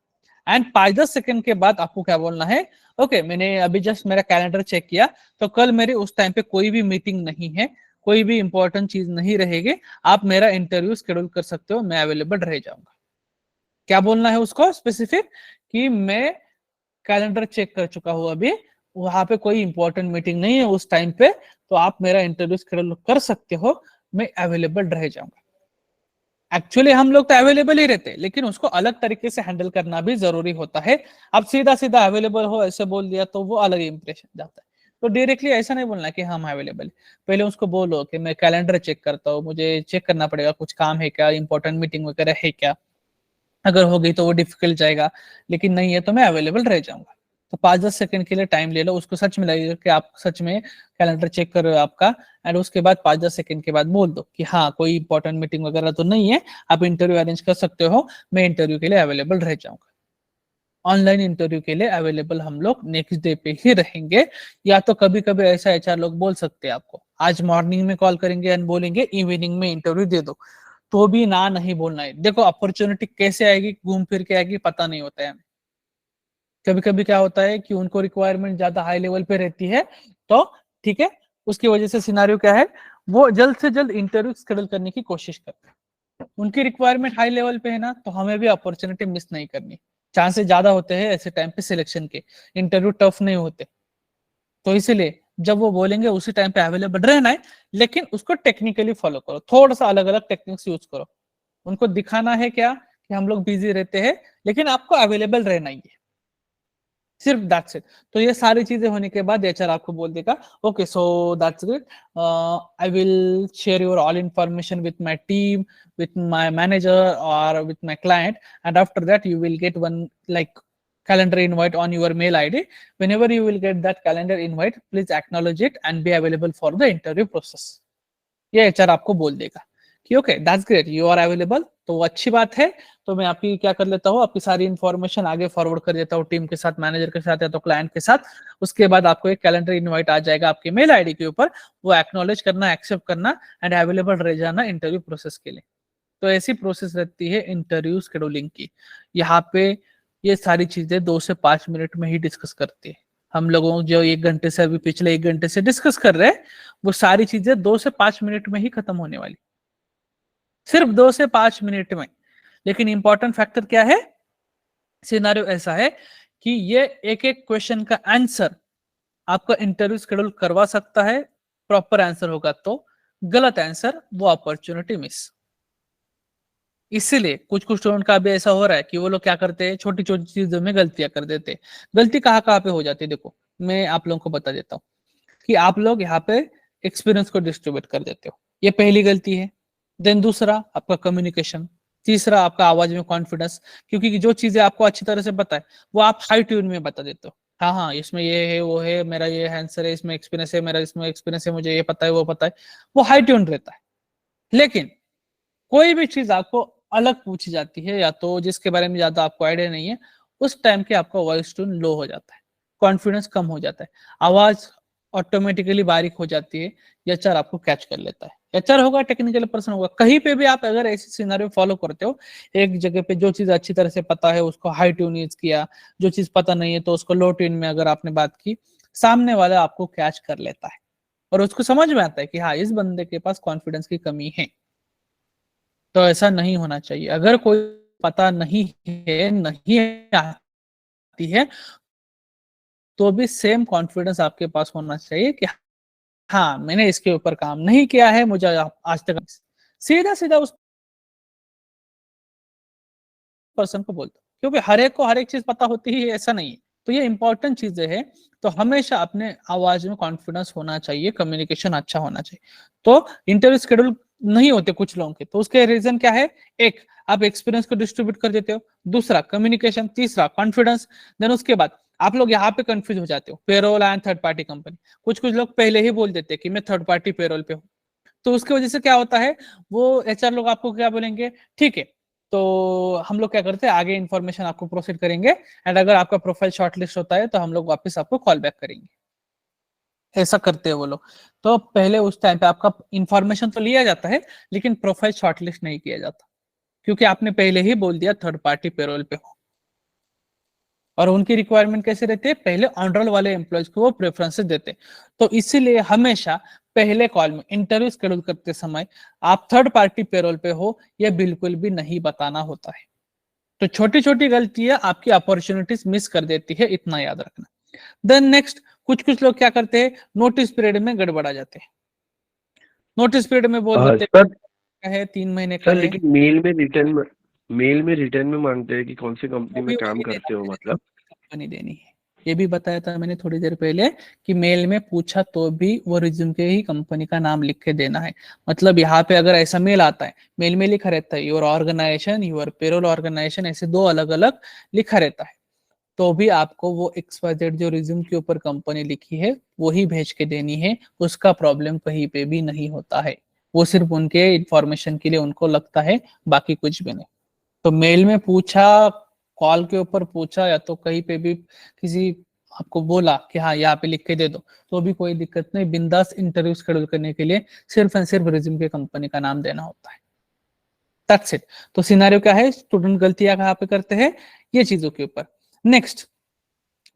एंड 5-10 सेकेंड के बाद आपको क्या बोलना है, ओके मैंने अभी जस्ट मेरा कैलेंडर चेक किया, तो कल मेरे उस टाइम पे कोई भी मीटिंग नहीं है, कोई भी इंपॉर्टेंट चीज नहीं रहेगी, आप मेरा इंटरव्यू शेड्यूल कर सकते हो, मैं अवेलेबल रह जाऊंगा। क्या बोलना है उसको स्पेसिफिक, कि मैं कैलेंडर चेक कर चुका हूं अभी, वहां पे कोई इंपॉर्टेंट मीटिंग नहीं है उस टाइम पे, तो आप मेरा इंटरव्यू शेड्यूल कर सकते हो, मैं अवेलेबल रह जाऊंगा। एक्चुअली हम लोग तो अवेलेबल ही रहते हैं, लेकिन उसको अलग तरीके से हैंडल करना भी जरूरी होता है। अब सीधा सीधा अवेलेबल हो ऐसे बोल दिया तो वो अलग इंप्रेशन जाता है। तो डायरेक्टली ऐसा नहीं बोलना कि हम अवेलेबल, पहले उसको बोलो कि मैं कैलेंडर चेक करता हूँ, मुझे चेक करना पड़ेगा कुछ काम है क्या, इंपॉर्टेंट मीटिंग वगैरह है क्या, अगर हो गई तो वो डिफिकल्ट जाएगा, लेकिन नहीं है तो मैं अवेलेबल रह जाऊंगा। तो 5-10 सेकंड के लिए टाइम ले लो, उसको सच में लगेगा कि आप सच में कैलेंडर चेक कर रहे हो आपका, एंड उसके बाद 5-10 सेकंड के बाद बोल दो कि हाँ कोई इंपॉर्टेंट मीटिंग वगैरह तो नहीं है, आप इंटरव्यू अरेंज कर सकते हो, मैं इंटरव्यू के लिए अवेलेबल रह जाऊंगा। ऑनलाइन इंटरव्यू के लिए अवेलेबल हम लोग नेक्स्ट डे पे ही रहेंगे, या तो कभी कभी ऐसा एचआर लोग बोल सकते हैं आपको आज मॉर्निंग में कॉल करेंगे एंड बोलेंगे इवनिंग में इंटरव्यू दे दो, तो भी ना नहीं बोलना है। देखो अपॉर्चुनिटी कैसे आएगी, घूम फिर के आएगी पता नहीं होता है। कभी कभी क्या होता है कि उनको रिक्वायरमेंट ज्यादा हाई लेवल पे रहती है, तो ठीक है, उसकी वजह से सिनारियो क्या है, वो जल्द से जल्द इंटरव्यू शेड्यूल करने की कोशिश करते हैं। उनकी रिक्वायरमेंट हाई लेवल पे है ना, तो हमें भी अपॉर्चुनिटी मिस नहीं करनी, चांसेस ज्यादा होते हैं ऐसे टाइम पे सिलेक्शन के, इंटरव्यू टफ नहीं होते। तो इसीलिए जब वो बोलेंगे उसी टाइम पे अवेलेबल रहना है, लेकिन उसको टेक्निकली फॉलो करो, थोड़ा सा अलग अलग टेक्निक्स यूज करो। उनको दिखाना है क्या, कि हम लोग बिजी रहते हैं, लेकिन आपको अवेलेबल रहना ही है, सिर्फ दैट्स इट। तो ये सारी चीजें होने के बाद एचआर आपको बोल देगा, okay so that's it, I will share your all information with my team, with my manager or with my client, and after that you will get one like calendar invite on your mail id. Whenever you will get that calendar invite, please acknowledge it and be available for the interview process. ये HR आपको बोल देगा कि okay that's great you are available, तो वो अच्छी बात है। तो मैं आपकी क्या कर लेता हूँ, आपकी सारी इन्फॉर्मेशन आगे फॉरवर्ड कर देता हूँ टीम के साथ, मैनेजर के साथ या तो क्लाइंट के साथ। उसके बाद आपको एक कैलेंडर इनवाइट आ जाएगा आपके मेल आईडी के ऊपर, वो एक्नॉलेज करना, एक्सेप्ट करना एंड अवेलेबल रह जाना इंटरव्यू प्रोसेस के लिए। तो ऐसी प्रोसेस रहती है इंटरव्यू शेड्यूलिंग की। यहाँ पे ये सारी चीजें 2 से 5 मिनट में ही डिस्कस करते हैं। हम लोगों जो 1 घंटे से अभी पिछले 1 घंटे से डिस्कस कर रहे हैं, वो सारी चीजें 2 से 5 मिनट में ही खत्म होने वाली, सिर्फ 2 से 5 मिनट में। लेकिन इंपॉर्टेंट फैक्टर क्या है, सिनारियो ऐसा है कि ये एक एक क्वेश्चन का आंसर आपका इंटरव्यू शेड्यूल करवा सकता है, प्रॉपर आंसर होगा तो, गलत आंसर वो अपॉर्चुनिटी मिस। इसीलिए कुछ कुछ स्टूडेंट का भी ऐसा हो रहा है कि वो लोग क्या करते हैं, छोटी छोटी चीजों में गलतियां कर देते हैं। गलती कहाँ कहाँ पे हो जाती है, देखो मैं आप लोगों को बता देता हूँ कि आप लोग यहाँ पे एक्सपीरियंस को डिस्ट्रीब्यूट कर देते हो, ये पहली गलती है। देन दूसरा आपका कम्युनिकेशन, तीसरा आपका आवाज में कॉन्फिडेंस, क्योंकि जो चीजें आपको अच्छी तरह से पता है वो आप हाई ट्यून में बता देते हो, हाँ हाँ इसमें ये है वो है, मेरा ये आंसर है, इसमें एक्सपीरियंस है, मेरा इसमें एक्सपीरियंस है, मुझे ये पता है वो पता है, वो हाई ट्यून रहता है। लेकिन कोई भी चीज आपको अलग पूछी जाती है या तो जिसके बारे में ज्यादा आपको आइडिया नहीं है, उस टाइम के आपका वॉइस टोन लो हो जाता है, कॉन्फिडेंस कम हो जाता है, आवाज ऑटोमेटिकली बारीक हो जाती है, एचआर आपको कैच कर लेता है। एचआर होगा, टेक्निकल पर्सन होगा, कहीं पे भी आप अगर ऐसी सिनेरियो फॉलो करते हो, एक जगह पे जो चीज अच्छी तरह से पता है उसको हाई ट्यून यूज किया, जो चीज पता नहीं है तो उसको लो ट्यून में अगर आपने बात की, सामने वाला आपको कैच कर लेता है और उसको समझ में आता है कि हाँ इस बंदे के पास कॉन्फिडेंस की कमी है। तो ऐसा नहीं होना चाहिए। अगर कोई पता नहीं है, नहीं आती है, तो भी सेम कॉन्फिडेंस आपके पास होना चाहिए कि हाँ मैंने इसके ऊपर काम नहीं किया है, मुझे आज तक, सीधा सीधा उस पर्सन को बोलता क्योंकि हर एक को हर एक चीज पता होती ही है ऐसा नहीं है। तो ये इंपॉर्टेंट चीजें है। तो हमेशा अपने आवाज में कॉन्फिडेंस होना चाहिए, कम्युनिकेशन अच्छा होना चाहिए। तो इंटरव्यू शेड्यूल नहीं होते कुछ लोगों के, तो उसके रीजन क्या है? एक, आप एक्सपीरियंस को डिस्ट्रीब्यूट कर देते हो, दूसरा कम्युनिकेशन, तीसरा कॉन्फिडेंस। देन उसके बाद आप लोग यहाँ पे कंफ्यूज हो जाते हो, payroll and third party company. कुछ कुछ लोग पहले ही बोल देते हैं कि मैं थर्ड पार्टी पेरोल पे हूँ, तो उसकी वजह से क्या होता है, वो एचआर लोग आपको क्या बोलेंगे, ठीक है तो हम लोग क्या करते हैं, आगे इन्फॉर्मेशन आपको प्रोसीड करेंगे, एंड अगर आपका प्रोफाइल शॉर्टलिस्ट होता है तो हम लोग वापस आपको कॉल बैक करेंगे। ऐसा करते हैं वो लोग। तो पहले उस टाइम पे आपका इंफॉर्मेशन तो लिया जाता है, लेकिन प्रोफाइल शॉर्टलिस्ट नहीं किया जाता, क्योंकि आपने पहले ही बोल दिया थर्ड पार्टी पेरोल पे हो। और उनकी रिक्वायरमेंट कैसे रहती है, पहले ऑन रोल वाले एम्प्लॉयज को वो प्रेफरेंसेस देते हैं। तो इसीलिए हमेशा पहले कॉल में इंटरव्यू शेड्यूल करते समय आप थर्ड पार्टी पेरोल पे हो यह बिल्कुल भी नहीं बताना होता है। तो छोटी छोटी गलतियां आपकी अपॉर्चुनिटीज मिस कर देती है, इतना याद रखना। देन नेक्स्ट, कुछ कुछ लोग क्या करते हैं, नोटिस पीरियड में गड़बड़ा जाते हैं। नोटिस पीरियड में बोल देते सर है 3 महीने का सर है। लेकिन मेल में रिटर्न में मांगते हैं कि कौन सी कंपनी वो में भी काम वही देना करते हो, है, मतलब। कंपनी देनी है। ये भी बताया था मैंने थोड़ी देर पहले कि मेल में पूछा तो भी वो रिज्यूम के ही कंपनी का नाम लिख के देना है। मतलब यहाँ पे अगर ऐसा मेल आता है, मेल में लिखा रहता है your organisation, your payroll organisation, ऐसे दो अलग अलग लिखा रहता है, तो भी आपको वो XYZ जो रिज्यूम के ऊपर कंपनी लिखी है वही भेज के देनी है। उसका प्रॉब्लम कहीं पे भी नहीं होता है, वो सिर्फ उनके इंफॉर्मेशन के लिए उनको लगता है, बाकी कुछ भी नहीं। तो मेल में पूछा, कॉल के ऊपर पूछा, या तो कहीं पे भी किसी आपको बोला कि हाँ यहाँ पे लिख के दे दो, तो भी कोई दिक्कत नहीं। बिंदास इंटरव्यू शेड्यूल करने के लिए सिर्फ एंड सिर्फ रिज्यूम के कंपनी का नाम देना होता है। That's it. तो सिनेरियो क्या है, स्टूडेंट गलतियां कहाँ पे करते हैं, ये चीजों के ऊपर। Next,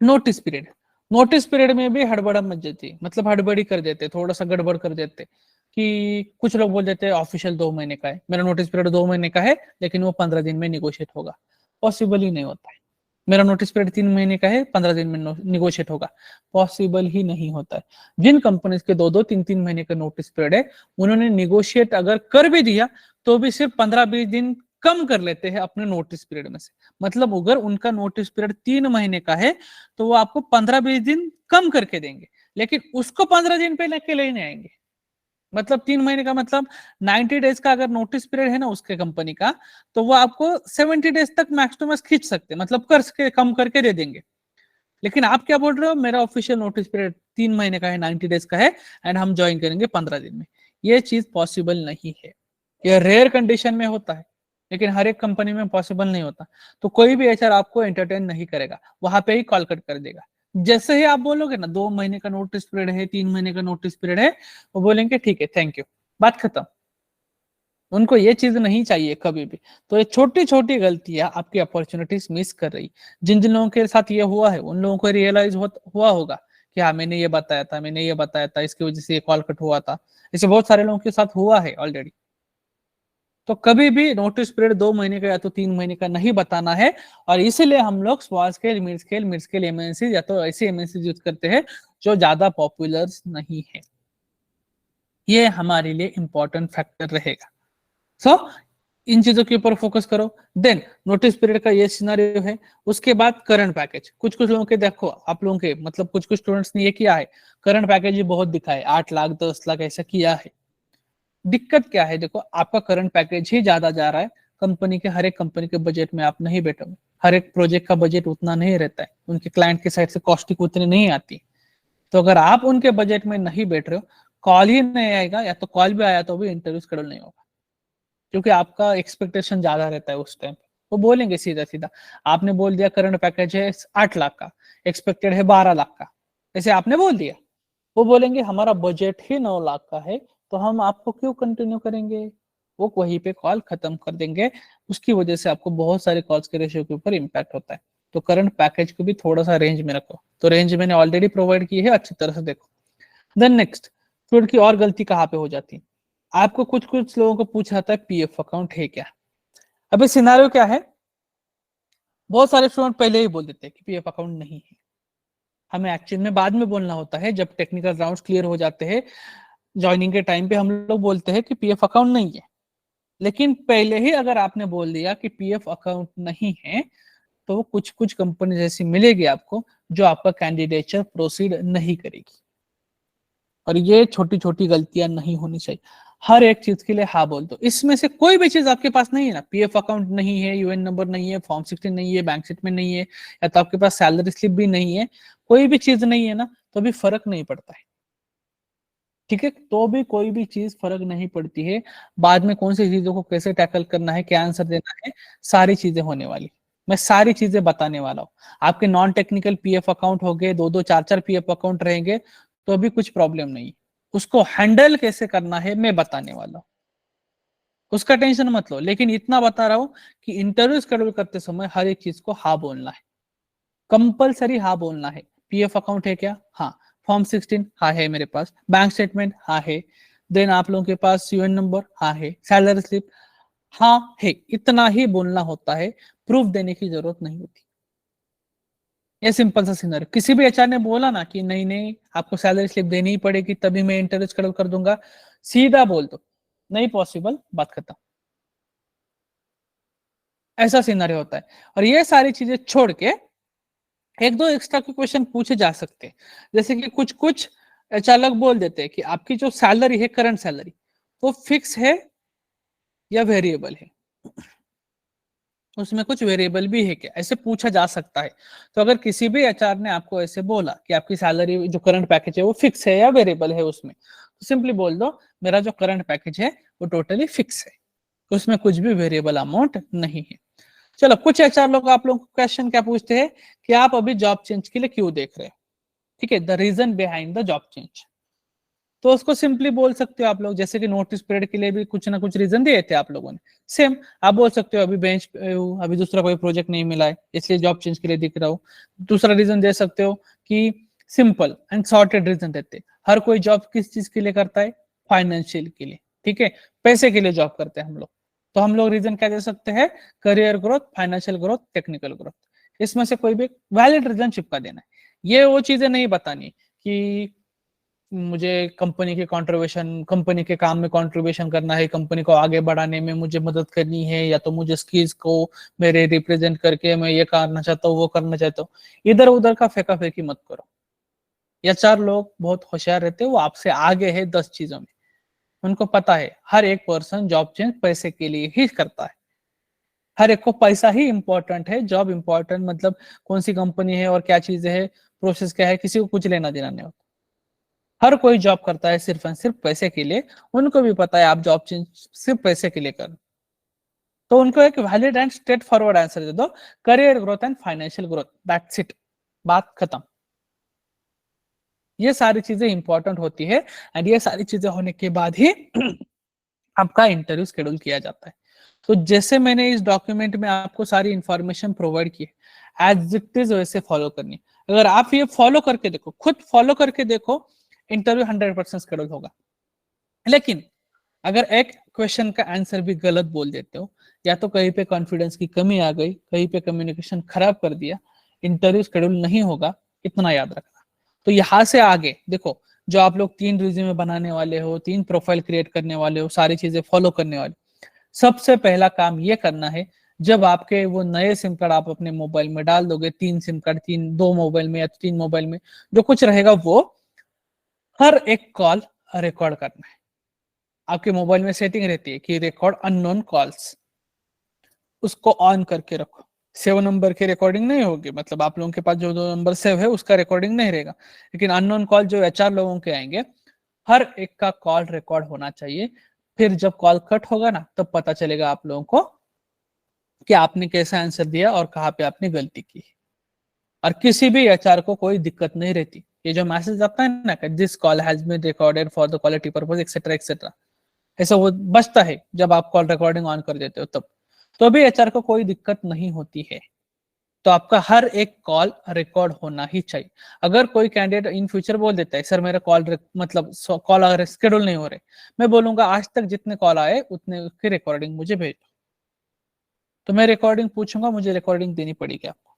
notice period. Notice period में भी हड़बड़ा मच जाती है, मतलब हड़बड़ी कर देते, थोड़ा सा गड़बड़ कर देते कि कुछ लोग बोल देते हैं ऑफिशियल 2 महीने का है, मेरा नोटिस पीरियड 2 महीने का है, लेकिन वो 15 दिन में निगोशिएट होगा। पॉसिबल ही नहीं होता है। मेरा नोटिस पीरियड 3 महीने का है, 15 दिन में निगोशिएट होगा, पॉसिबल ही नहीं होता है। जिन कंपनीज के 2-2, 3-3 महीने का नोटिस पीरियड है, उन्होंने निगोशिएट अगर कर भी दिया तो भी सिर्फ 15-20 दिन कम कर लेते हैं अपने नोटिस पीरियड में से। मतलब अगर उनका नोटिस पीरियड 3 महीने का है तो वो आपको 15-20 दिन कम करके देंगे, लेकिन उसको 15 दिन पे लेके लेने आएंगे। मतलब 3 महीने का मतलब 90 डेज का अगर नोटिस पीरियड है ना उसके कंपनी का, तो वो आपको 70 डेज तक मैक्स टू मैक्स खींच सकते हैं, मतलब कर के कम करके दे देंगे। लेकिन आप क्या बोल रहे हो, मेरा ऑफिशियल नोटिस पीरियड 3 महीने का है, 90 डेज का है, एंड हम ज्वाइन करेंगे 15 दिन में। ये चीज पॉसिबल नहीं है। ये रेयर कंडीशन में होता है, लेकिन हर एक कंपनी में पॉसिबल नहीं होता। तो कोई भी एचआर आपको एंटरटेन नहीं करेगा, वहां पे ही कॉल कट कर देगा। जैसे ही आप बोलोगे ना 2 महीने का नोटिस पीरियड है, 3 महीने का नोटिस पीरियड है, वो बोलेंगे ठीक है थैंक यू, बात खत्म। उनको ये चीज नहीं चाहिए कभी भी। तो ये छोटी छोटी गलतियां आपकी अपॉर्चुनिटीज मिस कर रही। जिन जिन लोगों के साथ ये हुआ है उन लोगों को रियलाइज हुआ होगा कि हाँ मैंने ये बताया था, मैंने ये बताया था, इसकी वजह से ये कॉल कट हुआ था। ऐसे बहुत सारे लोगों के साथ हुआ है ऑलरेडी। तो कभी भी नोटिस पीरियड 2 महीने का या तो 3 महीने का नहीं बताना है। और इसीलिए हम लोग small scale, mid scale MNC या तो ऐसी एमएनसी यूज करते हैं जो ज्यादा पॉपुलर नहीं है। ये हमारे लिए इंपॉर्टेंट फैक्टर रहेगा। सो इन चीजों के ऊपर फोकस करो। देन नोटिस पीरियड का ये सिनारियो है। उसके बाद करंट पैकेज। कुछ कुछ लोगों के देखो, आप लोगों के मतलब कुछ कुछ स्टूडेंट्स ने ये किया है, करंट पैकेज ही बहुत दिखा है, 8 लाख 10 लाख ऐसा किया है। दिक्कत क्या है, देखो आपका करंट पैकेज ही ज्यादा जा रहा है। कंपनी के हर एक कंपनी के बजट में आप नहीं बैठोगे, हर एक प्रोजेक्ट का बजट उतना नहीं रहता है, उनके क्लाइंट के साइड से कॉस्टिंग उतनी नहीं आती। तो अगर आप उनके बजट में नहीं बैठ रहे हो, कॉल ही नहीं आएगा, या तो कॉल भी आया तो भी इंटरव्यू शेड्यूल नहीं होगा, क्योंकि आपका एक्सपेक्टेशन ज्यादा रहता है उस टाइम पे। वो बोलेंगे सीधा सीधा, आपने बोल दिया करंट पैकेज है 8 लाख का, एक्सपेक्टेड है 12 लाख का, ऐसे आपने बोल दिया। वो बोलेंगे हमारा बजट ही 9 लाख का है, तो हम आपको क्यों कंटिन्यू करेंगे। वो वहीं पे कॉल खत्म कर देंगे। उसकी वजह से आपको बहुत सारे कॉल्स के रेशियो के ऊपर इम्पैक्ट होता है। तो करंट पैकेज को भी थोड़ा सा रेंज में रखो। तो रेंज मैंने ऑलरेडी प्रोवाइड की है, अच्छी तरह से देखो। देन नेक्स्ट, स्टूडेंट की और गलती कहाँ पे हो जाती है, आपको कुछ कुछ लोगों को पूछा जाता है पीएफ अकाउंट है क्या। अभी सिनारियो क्या है, बहुत सारे स्टूडेंट पहले ही बोल देते हैं कि पीएफ अकाउंट नहीं है। हमें एक्चुअल में बाद में बोलना होता है, जब टेक्निकल राउंड्स क्लियर हो जाते हैं, ज्वाइनिंग के टाइम पे हम लोग बोलते हैं कि पीएफ अकाउंट नहीं है। लेकिन पहले ही अगर आपने बोल दिया कि पीएफ अकाउंट नहीं है, तो वो कुछ कुछ कंपनी जैसी मिलेगी आपको जो आपका कैंडिडेचर प्रोसीड नहीं करेगी। और ये छोटी छोटी गलतियां नहीं होनी चाहिए। हर एक चीज के लिए हाँ बोल दो। इसमें से कोई भी चीज आपके पास नहीं है ना, पीएफ अकाउंट नहीं है, यूएन नंबर नहीं है, फॉर्म 16 नहीं है, बैंक स्टेटमेंट नहीं है, या तो आपके पास सैलरी स्लिप भी नहीं है, कोई भी चीज नहीं है ना, तो भी फर्क नहीं पड़ता है। ठीक है, तो भी कोई भी चीज फर्क नहीं पड़ती है। बाद में कौन सी चीजों को कैसे टैकल करना है, क्या आंसर देना है, सारी चीजें होने वाली, मैं सारी चीजें बताने वाला हूँ। आपके नॉन टेक्निकल पीएफ अकाउंट हो गए, दो दो चार चार पीएफ अकाउंट रहेंगे, तो भी कुछ प्रॉब्लम नहीं। उसको हैंडल कैसे करना है मैं बताने वाला हूँ, उसका टेंशन मत लो। लेकिन इतना बता रहा हूं कि इंटरव्यू शेड्यूल करते समय हर एक चीज को हाँ बोलना है, कंपलसरी हाँ बोलना है। पीएफ अकाउंट है क्या? हाँ। फॉर्म 16 हाँ है मेरे पास। बैंक स्टेटमेंट हाँ है। देन आप लोगों के पास यूएन नंबर हाँ है। सैलरी स्लिप हाँ है। इतना ही बोलना होता है, प्रूफ देने की जरूरत नहीं होती। ये सिंपल सा सिनेरियो। किसी भी एचआर ने बोला ना कि नहीं नहीं आपको सैलरी स्लिप देनी ही पड़ेगी तभी मैं इंटरव्यू शेड्यूल कर दूंगा, सीधा बोल दो नहीं पॉसिबल, बात खत्म। ऐसा सिनेरियो होता है। और ये सारी चीजें छोड़ के एक दो एक्स्ट्रा के क्वेश्चन पूछे जा सकते हैं। जैसे कि कुछ कुछ अचानक बोल देते हैं कि आपकी जो सैलरी है, करंट सैलरी, वो फिक्स है या वेरिएबल है, उसमें कुछ वेरिएबल भी है क्या, ऐसे पूछा जा सकता है। तो अगर किसी भी एचआर ने आपको ऐसे बोला कि आपकी सैलरी जो करंट पैकेज है वो फिक्स है या वेरिएबल है उसमें, तो सिंपली बोल दो मेरा जो करंट पैकेज है वो टोटली फिक्स है, उसमें कुछ भी वेरिएबल अमाउंट नहीं है। चलो, कुछ एचआर लोग आप लोग क्वेश्चन क्या पूछते हैं कि आप अभी जॉब चेंज के लिए क्यों देख रहे हैं, ठीक है, the reason behind the job change. तो उसको सिंपली बोल सकते हो आप लोग, जैसे कि नोटिस पीरियड के लिए भी कुछ ना कुछ रीजन दिए थे आप लोगों ने, सेम आप बोल सकते हो अभी बेंच पे हूँ, अभी दूसरा कोई प्रोजेक्ट नहीं मिला है इसलिए जॉब चेंज के लिए दिख रहा हूँ। दूसरा रीजन दे सकते हो कि सिंपल एंड सॉर्टेड रीजन देते, हर कोई जॉब किस चीज के लिए करता है, फाइनेंशियल के लिए, ठीक है, पैसे के लिए जॉब करते हैं हम लोग। तो हम लोग रीजन क्या दे सकते हैं, career growth, financial growth, technical growth, इसमें से कोई भी वैलिड रीजन चिपका देना है। ये वो चीजें नहीं बतानी कि मुझे कंपनी के कंट्रीब्यूशन, कंपनी के काम में कंट्रीब्यूशन करना है, कंपनी को आगे बढ़ाने में मुझे मदद करनी है, या तो मुझे स्किल्स को मेरे रिप्रेजेंट करके मैं ये करना चाहता हूँ वो करना चाहता हूँ। इधर उधर का फेंका फेंकी मत करो। या चार लोग बहुत होशियार रहते हैं, वो आपसे आगे है 10 चीजों में, उनको पता है हर एक पर्सन जॉब चेंज पैसे के लिए ही करता है। हर एक को पैसा ही इंपॉर्टेंट है, जॉब इंपॉर्टेंट मतलब कौन सी कंपनी है और क्या चीजें है, प्रोसेस क्या है, किसी को कुछ लेना देना नहीं होता। हर कोई जॉब करता है सिर्फ एंड सिर्फ पैसे के लिए, उनको भी पता है आप जॉब चेंज सिर्फ पैसे के लिए कर। तो उनको एक valid and straight forward answer दे दो, career growth and financial growth, that's it, बात खत्म। ये सारी चीजें इंपॉर्टेंट होती है, एंड ये सारी चीजें होने के बाद ही आपका इंटरव्यू शेड्यूल किया जाता है। तो जैसे मैंने इस डॉक्यूमेंट में आपको सारी इंफॉर्मेशन प्रोवाइड की है, एज इट इज वैसे फॉलो करनी। अगर आप ये फॉलो करके देखो, खुद फॉलो करके देखो, इंटरव्यू 100% शेड्यूल होगा। लेकिन अगर एक क्वेश्चन का आंसर भी गलत बोल देते हो, या तो कहीं पे कॉन्फिडेंस की कमी आ गई, कहीं पे कम्युनिकेशन खराब कर दिया, इंटरव्यू शेड्यूल नहीं होगा, इतना याद रखना। तो यहां से आगे देखो, जो आप लोग 3 रिज्यूमे बनाने वाले हो, 3 प्रोफाइल क्रिएट करने वाले हो, सारी चीजें फॉलो करने वाले, सबसे पहला काम ये करना है, जब आपके वो नए सिम कार्ड आप अपने मोबाइल में डाल दोगे, 3 सिम कार्ड, 2 मोबाइल में या 3 मोबाइल में जो कुछ रहेगा, वो हर एक कॉल रिकॉर्ड करना है। आपके मोबाइल में सेटिंग रहती है कि रिकॉर्ड अननोन कॉल्स, उसको ऑन करके रखो। सेव नंबर की रिकॉर्डिंग नहीं होगी, मतलब आप लोगों के पास जो दो नंबर सेव है उसका रिकॉर्डिंग नहीं रहेगा, लेकिन अननोन कॉल जो एचआर लोगों के आएंगे, हर एक का कॉल रिकॉर्ड होना चाहिए। फिर जब कॉल कट होगा ना, तब पता चलेगा आप लोगों को कि आपने कैसा आंसर दिया और कहाँ पे आपने गलती की। और किसी भी एचआर को कोई दिक्कत नहीं रहती, ये जो मैसेज आता है ना कि this call has been recorded for the quality purpose etcetera etcetera, ऐसा वो बचता है जब आप कॉल रिकॉर्डिंग ऑन कर देते हो तब। तो भी एचआर को कोई दिक्कत नहीं होती है। तो आपका हर एक कॉल रिकॉर्ड होना ही चाहिए। अगर कोई कैंडिडेट इन फ्यूचर बोल देता है सर मेरा कॉल मतलब कॉल अगर शेड्यूल नहीं हो रहे, मैं बोलूंगा आज तक जितने कॉल आए उतने उसकी रिकॉर्डिंग मुझे भेजो। तो मैं रिकॉर्डिंग पूछूंगा, मुझे रिकॉर्डिंग देनी पड़ेगी आपको।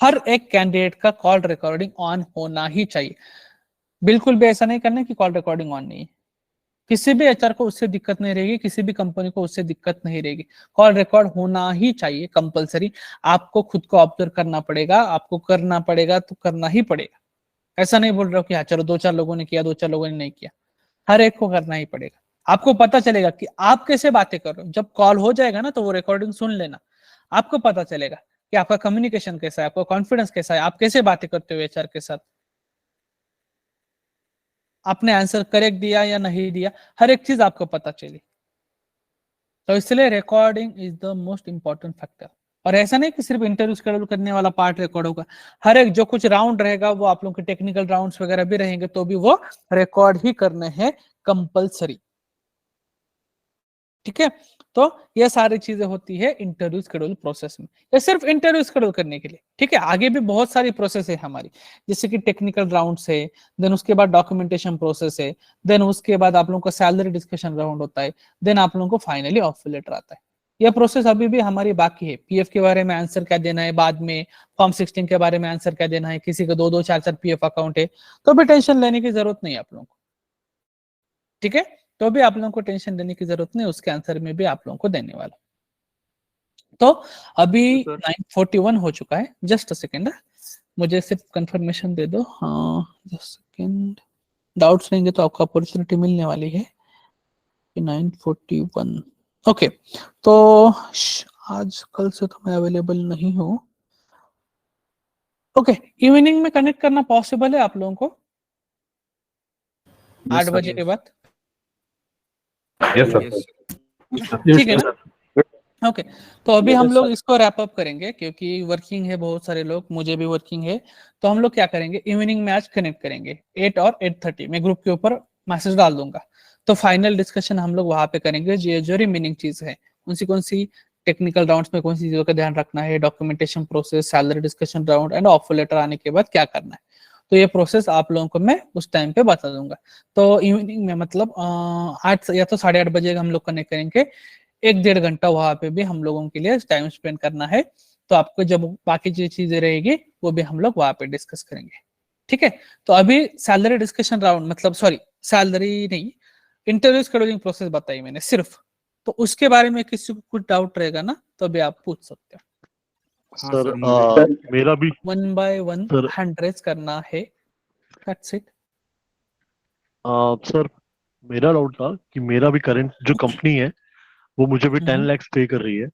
हर एक कैंडिडेट का कॉल रिकॉर्डिंग ऑन होना ही चाहिए। बिल्कुल भी ऐसा नहीं करना कि कॉल रिकॉर्डिंग ऑन नहीं है। किसी भी एचआर को उससे दिक्कत नहीं रहेगी, किसी भी कंपनी को उससे दिक्कत नहीं रहेगी। कॉल रिकॉर्ड होना ही चाहिए कंपलसरी। आपको खुद को ऑब्जर्व करना पड़ेगा, आपको करना पड़ेगा तो करना ही पड़ेगा। ऐसा नहीं बोल रहा हूँ कि हाँ चलो 2-4 लोगों ने किया, 2-4 लोगों ने नहीं किया, हर एक को करना ही पड़ेगा। आपको पता चलेगा कि आप कैसे बातें कर रहे हो। जब कॉल हो जाएगा ना तो वो रिकॉर्डिंग सुन लेना, आपको पता चलेगा कि आपका कम्युनिकेशन कैसा है, आपका कॉन्फिडेंस कैसा है, आप कैसे बातें करते हो एचआर के साथ, आपने आंसर करेक्ट दिया या नहीं दिया, हर एक चीज आपको पता चली। तो इसलिए recording is the most important factor. और ऐसा नहीं कि सिर्फ इंटरव्यू शेड्यूल करने वाला पार्ट रिकॉर्ड होगा, हर एक जो कुछ राउंड रहेगा वो आप लोगों के टेक्निकल राउंड्स वगैरह भी रहेंगे तो भी वो रिकॉर्ड ही करने हैं कंपलसरी। ठीक है, तो ये सारी चीजें होती है इंटरव्यू शेड्यूल प्रोसेस में। ये सिर्फ इंटरव्यू शेड्यूल करने के लिए, ठीक है। आगे भी बहुत सारी प्रोसेस है हमारी, जैसे कि टेक्निकल राउंड्स है, देन उसके बाद डॉक्यूमेंटेशन प्रोसेस है, देन उसके बाद आप लोगों का सैलरी डिस्कशन राउंड होता है, देन आप लोगों को फाइनली ऑफर लेटर आता है। यह प्रोसेस अभी भी हमारी बाकी है। पीएफ के बारे में आंसर क्या देना है, बाद में फॉर्म 16 के बारे में आंसर क्या देना है, किसी का 2-2 4-4 पीएफ अकाउंट है तो भी टेंशन लेने की जरूरत नहीं है आप लोगों को। ठीक है, तो भी आप लोगों को टेंशन लेने की जरूरत नहीं, उसके आंसर में भी आप लोगों को देने वाला। तो अभी 9:41 हो चुका है। जस्ट अ सेकेंड, मुझे सिर्फ कंफर्मेशन दे दो। हाँ जस्ट सेकेंड, डाउट्स रहेंगे तो आपको अपॉर्चुनिटी मिलने वाली है। 9:41 ओके। तो आज कल से तो मैं अवेलेबल नहीं हूँ। ओके, इवनिंग में कनेक्ट करना पॉसिबल है आप लोगों को 8 बजे के बाद? Yes sir. ठीक है ना? ओके तो अभी हम लोग इसको रैप अप करेंगे क्योंकि वर्किंग है, बहुत सारे लोग, मुझे भी वर्किंग है। तो हम लोग क्या करेंगे, इवनिंग में आज कनेक्ट करेंगे 8 और 8:30 मैं ग्रुप के ऊपर मैसेज डाल दूंगा। तो फाइनल डिस्कशन हम लोग वहां पे करेंगे, जो रिमेनिंग चीज है कौन सी टेक्निकल राउंड्स में कौन सी चीजों का ध्यान रखना है, documentation process, salary discussion round and offer letter आने के बाद क्या करना है। तो ये प्रोसेस आप लोगों को मैं उस टाइम पे बता दूंगा। तो इवनिंग में मतलब 8 या तो 8:30 बजे हम लोग कनेक्ट करेंगे। 1-1.5 घंटा वहां पे भी हम लोगों के लिए टाइम स्पेंड करना है। तो आपको जब बाकी जो चीजें रहेगी वो भी हम लोग वहां पे डिस्कस करेंगे। ठीक है, तो अभी सैलरी डिस्कशन राउंड मतलब सॉरी सैलरी नहीं, इंटरव्यू शेड्यूलिंग प्रोसेस बताई मैंने सिर्फ। तो उसके बारे में किसी को कुछ डाउट रहेगा ना तो अभी आप पूछ सकते हो। सर मेरा भी 1 by 1 सर हैंड रेज करना है, दैट्स इट। सर मेरा डाउट था कि मेरा भी करंट जो कंपनी है वो मुझे भी 10 लाख पे कर रही है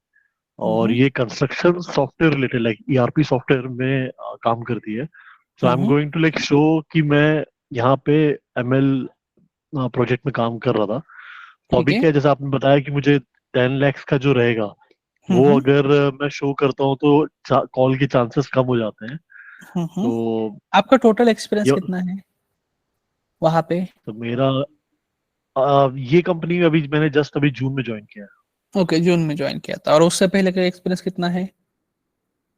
और ये construction software related like ERP software में काम करती है। So I am going to like show कि मैं यहाँ पे एमएल प्रोजेक्ट में काम कर रहा था। तो अभी क्या है, जैसे आपने बताया कि मुझे 10 लाख का जो रहेगा वो अगर मैं शो करता हूँ तो कॉल के चांसेस कम हो जाते हैं। तो आपका टोटल एक्सपीरियंस कितना है वहां पे? तो मेरा ये कंपनी अभी मैंने जस्ट अभी जून में ज्वाइन किया है। ओके, जून में ज्वाइन किया था। और उससे पहले का एक्सपीरियंस कितना है?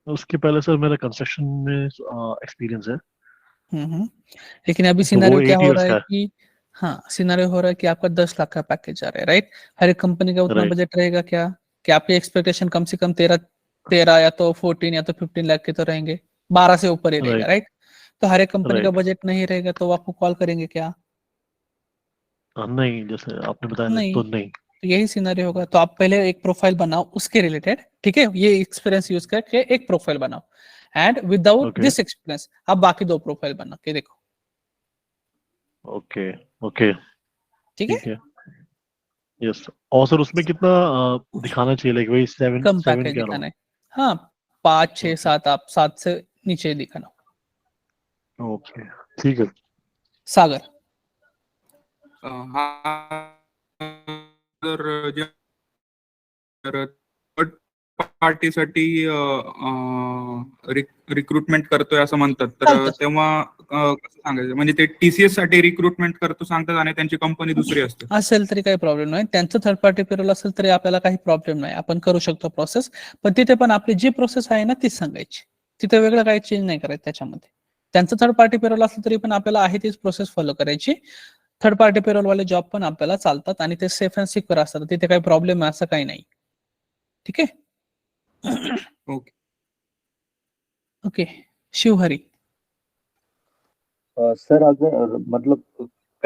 उसके पहले सर मेरा कंस्ट्रक्शन में एक्सपीरियंस है। लेकिन अभी तो वो सिनेरियो क्या 8 हो इयर्स रहा है का है। कि हाँ सिनेरियो हो रहा है कि आपका 10 लाख का पैकेज आ रहा है, राइट? हर एक कंपनी का उतना राइट बजट रहेगा क्या कि आपकी एक्सपेक्टेशन कम से कम 13 या तो 14 या तो 15 लाख के तो रहेंगे, 12 से ऊपर ही रहेगा, राइट राइट? तो हर एक कंपनी का राइट। बजट नहीं रहेगा तो वो आपको कॉल करेंगे क्या? नहीं, जैसे आपने बताया नहीं। तो नहीं। तो यही सिनेरियो होगा। तो आप पहले एक प्रोफाइल बनाओ उसके रिलेटेड, ठीक है? ये एक्सपीरियंस यूज करके एक प्रोफाइल बनाओ and without okay this experience आप बाकी 2 प्रोफाइल बना के देखो। ओके ओके ठीक है, ठीक है। यस। और सर उसमें कितना दिखाना चाहिए लाइक वही 7 कम 7 पैकेज के दिखाना अराउंड? है। हाँ 5 6 ओके 7, आप 7 से नीचे दिखाना। ओके ठीक है। सागर हा जर थर्ड पार्टीसाठी रिक्रुटमेंट करतोय असं म्हणतात तर चालतं. तेव्हा कसं सांगायचं, म्हणजे ते टीसीएस साठी रिक्रुटमेंट करतो सांगतात आणि त्यांची कंपनी दुसरी असते? असेल तरी काही प्रॉब्लेम नाही, त्यांचं थर्ड पार्टी पेरोल असेल तरी आपल्याला काही प्रॉब्लेम नाही, आपण करू शकतो प्रोसेस. पण तिथे पण आपली जी प्रोसेस आहे ना तीच सांगायची, तिथे वेगळं काही चेंज नाही करायचं त्याच्यामध्ये. त्यांचं थर्ड पार्टी पेरोल असलं तरी पण आपल्याला आहे तीच प्रोसेस फॉलो करायची. थर्ड पार्टी पेरोल वाले जॉब पण आपल्याला चालतात आणि ते सेफ अँड सिक्युअर असतात, तिथे काही प्रॉब्लेम आहे असं काही नाही. ठीक आहे. ओके ओके, शिवहरी सर अगर मतलब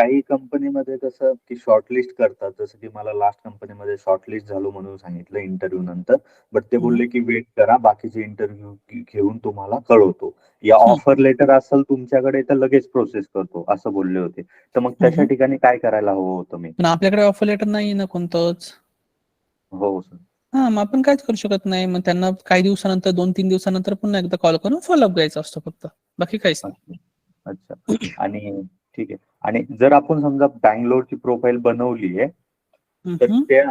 काही कंपनीमध्ये कसं की शॉर्टलिस्ट करतात, जसं की मला लास्ट कंपनीमध्ये शॉर्टलिस्ट झालो म्हणून सांगितलं इंटरव्ह्यू नंतर. बट ते बोलले की वेट करा, बाकीचे इंटरव्ह्यू घेऊन तुम्हाला कळवतो. या ऑफर लेटर असेल तुमच्याकडे तर लगेच प्रोसेस करतो, असं बोलले होते. तर मग तशा ठिकाणी काय करायला हवं होतं मी? पण आपल्याकडे ऑफर लेटर नाही ना कोणतंच. हो सर. हा, मग आपण काहीच करू शकत नाही. मग त्यांना काही दिवसानंतर 2-3 दिवसानंतर पुन्हा एकदा कॉल करून फॉलोअप घ्यायचा असतो फक्त, बाकी काहीच नाही. अच्छा. आणि ठीक आहे. आणि जर आपण समजा बँगलोरची प्रोफाईल बनवली आहे, तर हम्म. त्या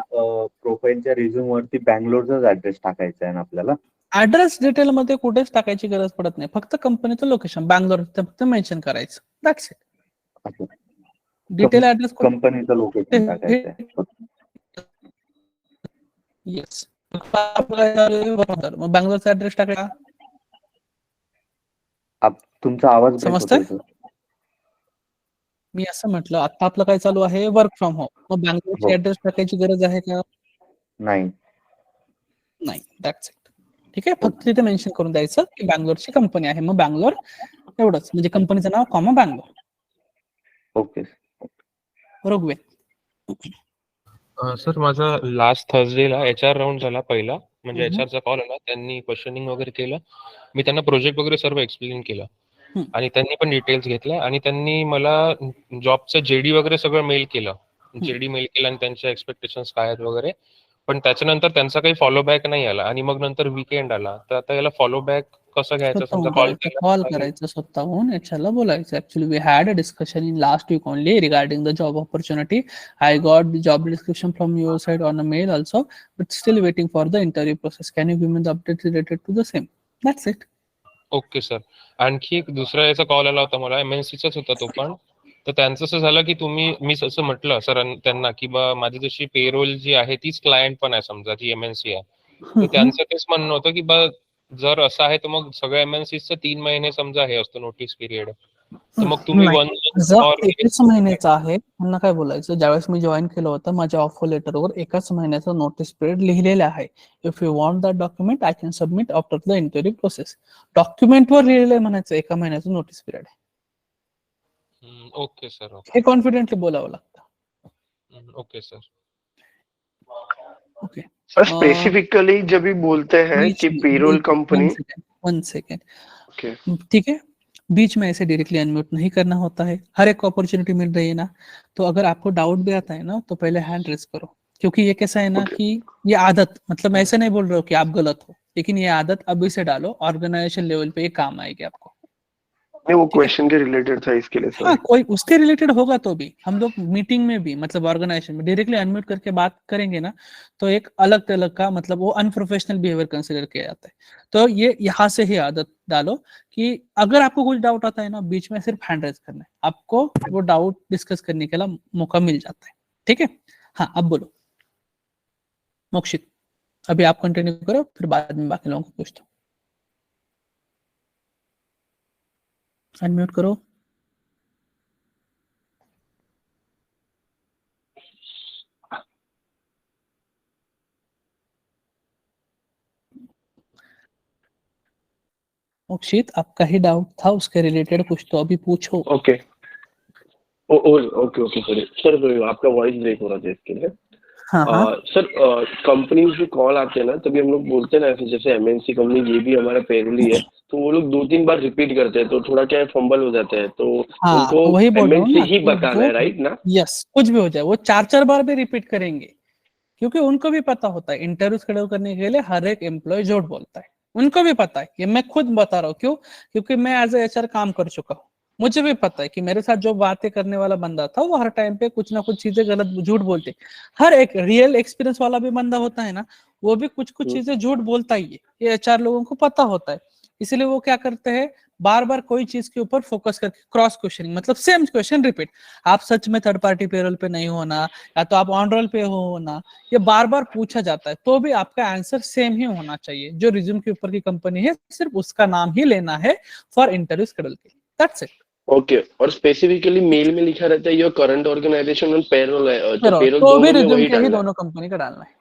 प्रोफाईलच्या रिझ्यूम वरती बँगलोरचाच ऍड्रेस टाकायचा आहे ना आपल्याला? ऍड्रेस डिटेल मध्ये कुठेच टाकायची गरज पडत नाही, फक्त कंपनीचं लोकेशन बँगलोर फक्त मेन्शन करायचं, दॅट्स इट. अच्छा. डिटेल ऍड्रेस कंपनीचं लोकेशन टाकायचं आहे. येस. मग बँगलोरचा ऍड्रेस टाका. तुमचा आवाज ब्रेक समजतंय? होतोय सर. मी असं म्हटलं, आता आपलं काय चालू आहे, वर्क फ्रॉम होम. मग बँगलोरची हो. ऍड्रेस टाकायची गरज आहे का? नाही. नाही, दॅट्स इट. ठीक आहे, फक्त तिथे मेन्शन करून द्यायचं की बँगलोरची कंपनी आहे, मग बँगलोर एवढंच. म्हणजे कंपनीचं नाव कॉमा बँगलोर. ओके. रोगवे. सर माझा लास्ट थर्सडेला HR राऊंड झाला पहिला, म्हणजे हम्म. HRचा कॉल आला, त्यांनी क्वेश्चनिंग वगैरे केलं, मी त्यांना प्रोजेक्ट वगैरे सर्व एक्सप्लेन केलं आणि त्यांनी पण डिटेल्स घेतल्या आणि त्यांनी मला जॉबचं JD वगैरे सगळं मेल केलं. JD मेल केलं आणि त्यांच्या एक्सपेक्टेशन्स काय आहेत वगैरे, पण त्याच्यानंतर त्यांचा काही फॉलो बॅक नाही आला आणि मग नंतर वीकेंड आला. तर आता याला फॉलो बॅक कसं घ्यायचं? समजा कॉल करायचं स्वतःहून, याच्याला बोलायचं. Actually we had a discussion in last week only regarding the job opportunity. I got the job description from your side on a mail also, but still waiting for the interview process. Can you give me the update related to the same? That's it. Okay sir. आणखी एक दुसरा याचा call आला होता मला, MNCचाच होता तो पण. तर त्यांचं असं झालं की मी असं म्हटलं सर त्यांना की बा माझी जशी पेरोल जी आहे तीच क्लायंट पण आहे, समजा ती MNC आहे. तर त्यांचं तेच म्हणणं होतं की बा जर असं आहे तर मग सगळ्या MNCचं 3 महिने समजा हे असतो नोटीस पिरियड. तर मग तुम्ही जर एकच महिन्याचा आहे, त्यांना काय बोलायचं, ज्यावेळेस मी जॉईन केलं होतं माझ्या ऑफर लेटरवर एकाच महिन्याचा नोटीस पिरियड लिहिलेला आहे. If you want that document I can submit after the interview process. डॉक्युमेंटवर लिहिलेलं आहे म्हणायचं एका महिन्याचं नोटीस पिरियड आहे. Okay sir. हे कॉन्फिडेंटली बोलावं लागतं. Okay sir. Okay. Sir specifically जब भी बोलते हैं कि पेरोल कंपनी, 1 सेकेंड, ओके ठीक है, बीच में ऐसे डायरेक्टली अनम्यूट नहीं करना होता है. हर एक अपॉर्चुनिटी मिल रही है ना, तो अगर आपको डाउट भी आता है ना तो पहले हैंड रेस करो, क्योंकि ये कैसा है ना कि ये आदत, मतलब मैं ऐसे नहीं बोल रहा हूँ कि आप गलत हो, लेकिन ये आदत अभी से डालो, ऑर्गेनाइजेशन लेवल पे ये काम आएगी आपको. नहीं वो क्वेश्चन के रिलेटेड था इसके लिए सर. हाँ, कोई उसके रिलेटेड होगा तो भी हम लोग मीटिंग में भी, मतलब ऑर्गेनाइजेशन में डायरेक्टली अनम्यूट करके बात करेंगे ना, तो एक अलग तरह का, मतलब वो अनप्रोफेशनल बिहेवियर कंसिडर किया जाता है. तो ये यहाँ से ही आदत डालो कि अगर आपको कुछ डाउट आता है ना, बीच में सिर्फ हैंड रेज करना है, आपको वो डाउट डिस्कस करने के लिए मौका मिल जाता है. ठीक है, हाँ अब बोलो मोक्षित, अभी आप कंटिन्यू करो, फिर बाद में बाकी लोगों को पूछता हूँ. अनम्यूट करो. मोक्षित, आपका ही डाउट था उसके रिलेटेड कुछ, तो अभी पूछो. ओके ओके ओके सर आपका वॉइस ब्रेक हो रहा था इसके लिए. सर कंपनीज जो कॉल आते हैं ना, तभी हम लोग बोलते हैं ना ऐसे, जैसे MNC कंपनी ये भी हमारा पेरोल ही है, तो वो लोग 2-3 बार रिपीट करते हैं, तो थोड़ा क्या है फंबल हो जाता है, तो उनको वही बोल रहा हूँ MNC ना, ही बताना है, राइट ना? यस, कुछ भी हो जाए वो 4-4 बार भी रिपीट करेंगे, क्योंकि उनको भी पता होता है इंटरव्यू शेड्यूल करने के लिए हर एक एम्प्लॉय झूठ बोलता है. उनको भी पता है, ये मैं खुद बता रहा हूँ. क्यों? क्योंकि मैं एज ए HR काम कर चुका हूँ. मुझे भी पता है कि मेरे साथ जो बातें करने वाला बंदा था वो हर टाइम पे कुछ ना कुछ चीजें गलत झूठ बोलते. हर एक रियल एक्सपीरियंस वाला भी बंदा होता है ना, वो भी कुछ चीजें झूठ बोलता ही है. ये HR लोगों को पता होता है, इसलिए वो क्या करते हैं, बार बार कोई चीज के ऊपर फोकस करके क्रॉस क्वेश्चनिंग, मतलब सेम क्वेश्चन रिपीट. आप सच में थर्ड पार्टी पेरोल पे नहीं होना, या तो आप ऑन रोल पे होना, ये बार बार पूछा जाता है, तो भी आपका आंसर सेम ही होना चाहिए. जो रिज्यूम के ऊपर की कंपनी है सिर्फ उसका नाम ही लेना है फॉर इंटरव्यू शेड्यूल के लिए. That's it. ओके. और स्पेसिफिकली मेल में लिखा रहता है योर करंट ऑर्गेनाइजेशन और पेरोल है, तो पेरोल तो भी दोनों में रिज्यूम वही के ही डालना है. दोनों कंपनी का डालना है.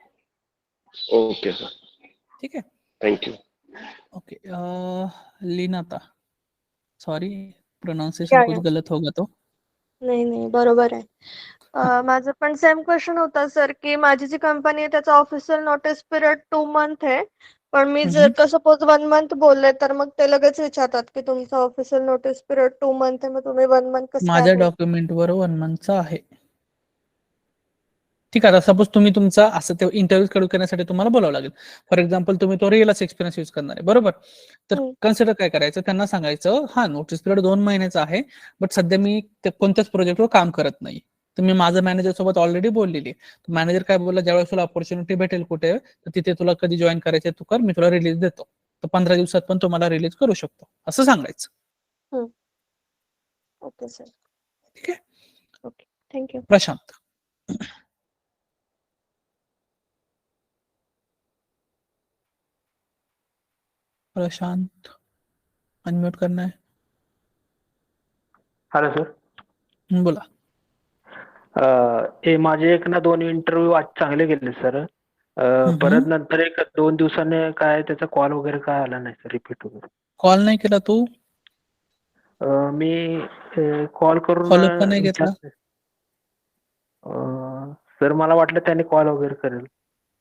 ओके सर, ठीक है, थैंक यू. ओके. लीना था, सॉरी प्रोनाउंसिएशन कुछ गलत होगा तो. नाही बरोबर आहे. माझं पण सेम क्वेश्चन होता सर, की माझी जी कंपनी आहे त्याचा ऑफिशियल नोटीस पिरियड 2 मंथ आहे. पण मी जर का सपोज 1 मंथ बोलले तर मग ते लगेच विचारतात की तुमचा ऑफिशियल नोटीस पिरियड 2 मंथ आहे, मग तुम्ही 1 मंथ कसं माझ्या काय डॉक्युमेंट वर 1 मंथचा आहे. ठीक आहे, आता सपोज तुम्ही तुमचा असं ते इंटरव्ह्यू शेड्यूल करण्यासाठी तुम्हाला बोलावं लागेल. फॉर एक्झाम्पल तुम्ही तो रिअलच एक्सपिरियन्स यूज करणार आहे, बरोबर? तर कन्सिडर काय करायचं, त्यांना सांगायचं हा नोटीस पिरियड 2 महिन्याचा आहे, बट सध्या मी कोणत्याच प्रोजेक्टवर काम करत नाही. तर मी माझ्या मॅनेजर सोबत ऑलरेडी बोललेली आहे. मॅनेजर काय बोलला, ज्यावेळेस तुला ऑपॉर्च्युनिटी भेटेल कुठे तर तिथे तुला कधी जॉईन करायचे तू कर, मी तुला रिलीज देतो. तर 15 दिवसात पण तुम्हाला रिलीज करू शकतो, असं सांगायचं. Okay sir. ठीक आहे. Okay, thank you. Prashant. Prashant unmute करना है. Hello sir. बोला. माझे एक ना 2 इंटरव्ह्यू आज चांगले गेले सर. परत नंतर एक 2 दिवसाने काय त्याचा कॉल वगैरे काय आला नाही सर, रिपीट वगैरे. कॉल नाही केला तू? मी कॉल करून फॉलोअप का नाही घेतला? सर मला वाटलं त्याने कॉल वगैरे करेल.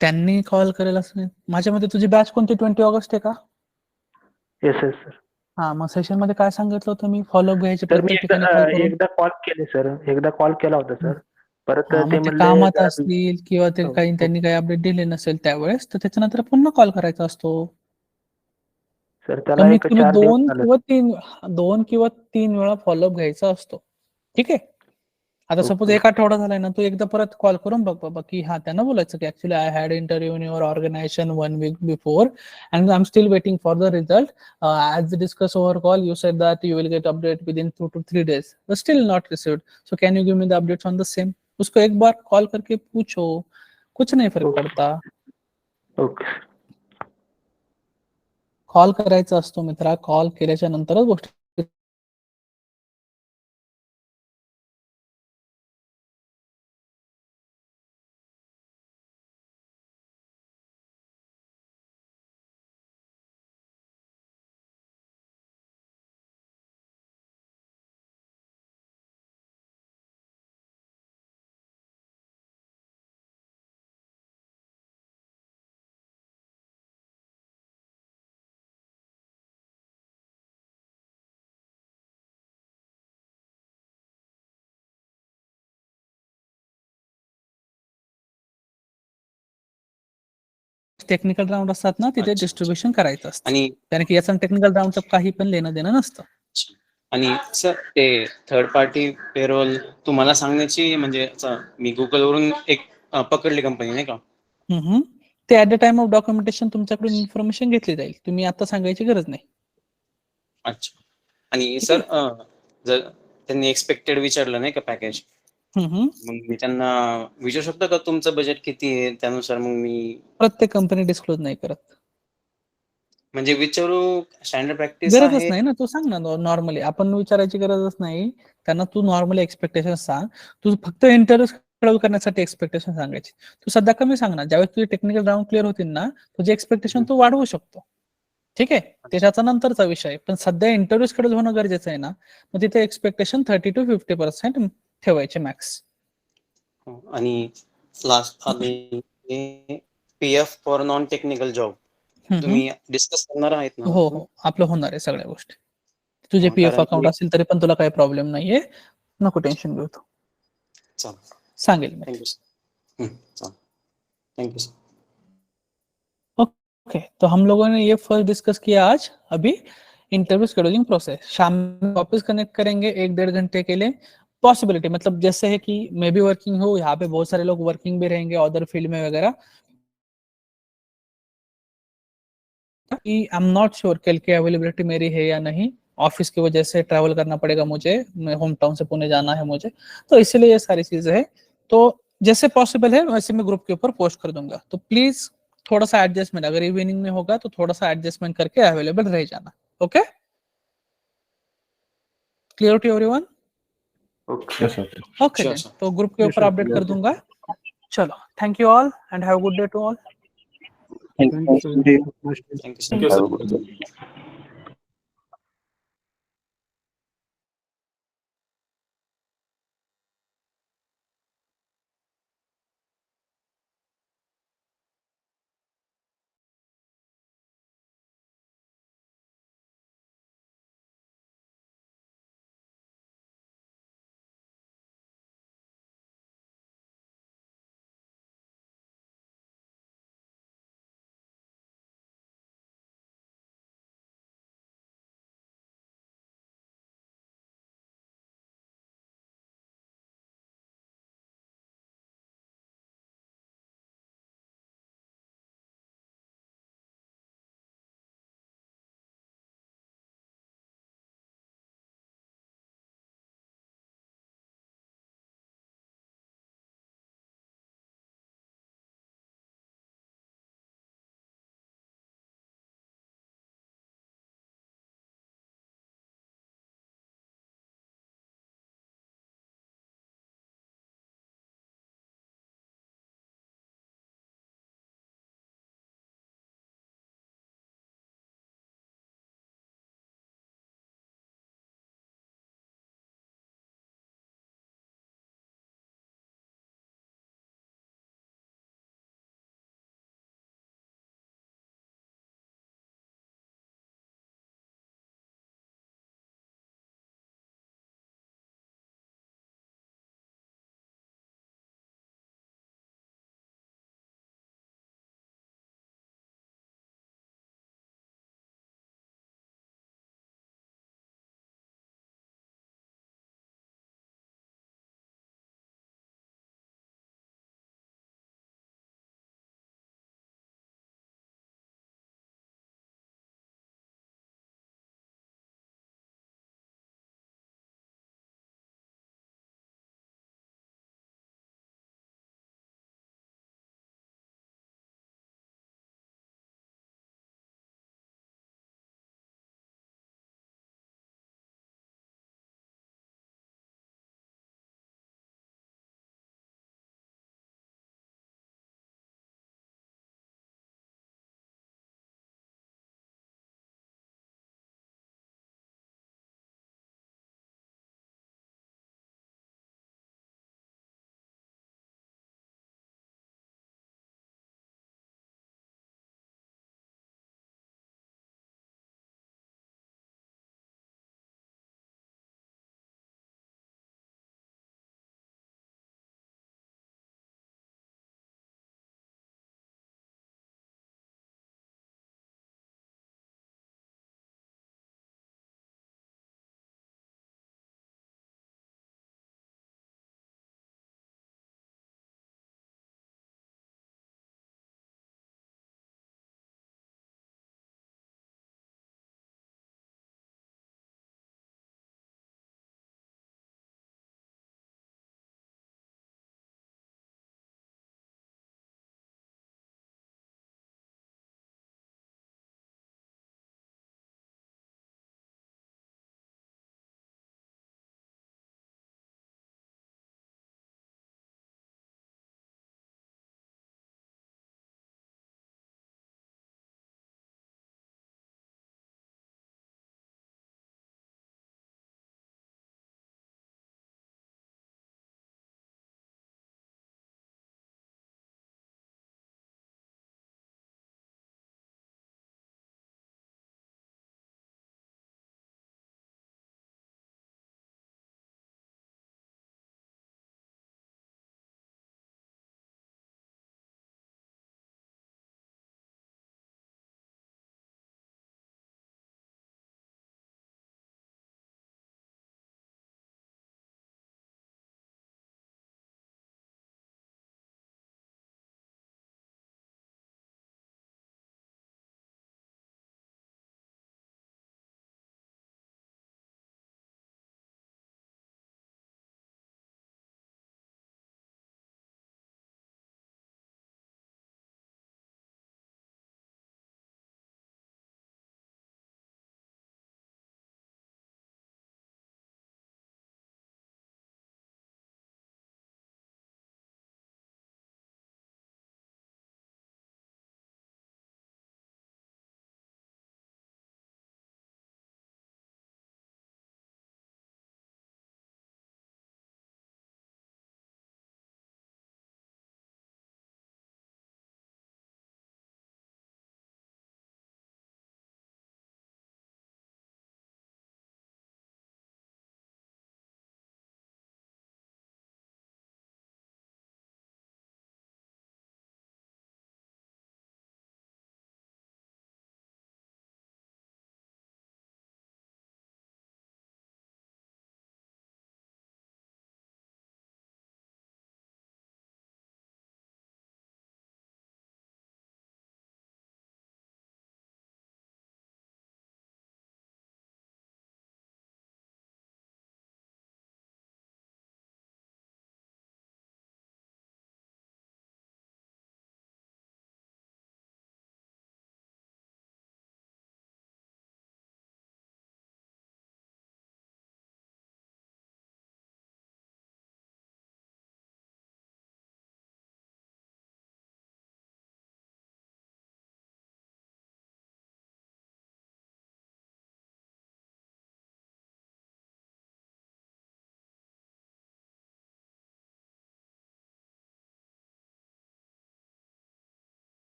त्यांनी कॉल करेल असं नाही. माझ्या मते तुझी बॅच कोणती 20 ऑगस्ट आहे का? Yes sir. हा, मग सेशन मध्ये काय सांगितलं होतं मी, फॉलोअप घ्यायचे सर मी प्रत्येक ठिकाणी कॉल करून. एकदा कॉल केले सर, एकदा कॉल केला होता सर. परत हा, ते मग ते म्हणले कामात असतील किंवा ते काही त्यांनी काही अपडेट दिले नसेल त्यावेळेस, तर त्याच्यानंतर पुन्हा कॉल करायचा असतो. सर त्याला कमीत एक कमी 4 दिवस झाले. 2 किंवा 3 वेळा फॉलोअप घ्यायचा असतो. ठीक आहे. आता सपोज ओके. 1 आठवडा झालाय ना, तू एकदा परत कॉल करून बघ बाबा, की हा त्यांना बोलायचं की actually I had interview in your organisation 1 week before and I am still waiting for the result. As discuss over call you said that you will get update within 2 to 3 days but still not received, so can you give me the updates on the same. उसको एक बार call करके पूछो, कुछ नहीं फरक पड़ता. Okay. Call करायचा असतो मित्रा, कॉल केल्याच्या नंतरच गोष्टी. टेक्निकल राऊंड असतात ना, तिथे डिस्ट्रीब्युशन करायचं असतं. आणि कारण की याचा टेक्निकल राऊंडचं काही पण लेणं देणं नसतं. आणि सर ते थर्ड पार्टी पेरोल तुम्हाला सांगण्याची म्हणजे मी गुगल वरून एक पकडली कंपनी नाही का. ते at the time of documentation तुमच्याकडून इन्फॉर्मेशन घेतली जाईल, तुम्ही आता सांगायची गरज नाही. अच्छा. आणि सर जर त्यांनी एक्सपेक्टेड विचारलं नाही का पॅकेज, मग मी त्यांना विचारू शकतो का तुमचं बजेट किती आहे, त्यानुसार मग मी. प्रत्येक कंपनी डिस्क्लोज नाही करत. म्हणजे विचारू स्टँडर्ड प्रॅक्टिस गरजच आहे. नाही ना, तू सांग ना नॉर्मली, आपण विचारायची गरजच नाही त्यांना. तू नॉर्मली एक्सपेक्टेशन सांग. तू फक्त इंटरव्ह्यू शेड्यूल करण्यासाठी एक्सपेक्टेशन सांगायची. तू सध्या कमी सांग ना, ज्यावेळेस तुझे टेक्निकल राऊंड क्लिअर होतील ना, तुझे एक्सपेक्टेशन तू वाढवू शकतो. ठीक आहे, त्याचा नंतरचा विषय. पण सध्या इंटरव्ह्यू शेड्यूल होणं गरजेचं आहे ना, मग तिथे एक्सपेक्टेशन 30 to 50% ठेवायचे मॅक्स. आणि लास्ट आम्ही PF for non technical job तुम्ही डिस्कस करणार आहेत ना. हो, आपलं होणार आहे सगळ्या गोष्टी. तुझे पीएफ अकाउंट असेल तरी पण तुला काही प्रॉब्लेम नाहीये, नको टेन्शन घेऊ. तू सांगेल मी. Thank you. ओके, तो हम लोगों ने ये फर्स्ट डिस्कस किया आज अभी इंटरव्यू शेड्यूलिंग प्रोसेस. शाम में वापस कनेक्ट करेंगे 1-1.5 घंटे के लिए. पॉसिबिलिटी मतलब जैसे है कि मैं भी वर्किंग हूँ, यहाँ पे बहुत सारे लोग वर्किंग भी रहेंगे अदर फील्ड में वगैरह. आई एम नॉट श्योर कल की अवेलेबिलिटी मेरी है या नहीं. ऑफिस की वजह से ट्रैवल करना पड़ेगा मुझे, होम टाउन से पुणे जाना है मुझे, तो इसलिए ये सारी चीजें है. तो जैसे पॉसिबल है वैसे मैं ग्रुप के ऊपर पोस्ट कर दूंगा. तो प्लीज थोड़ा सा एडजस्टमेंट, अगर इवनिंग में होगा तो थोड़ा सा एडजस्टमेंट करके अवेलेबल रह जाना. Okay, clear to everyone? Okay, तो ग्रुप के ऊपर अपडेट कर दूंगा. चलो, thank you all and have a good day to all. Thank you sir.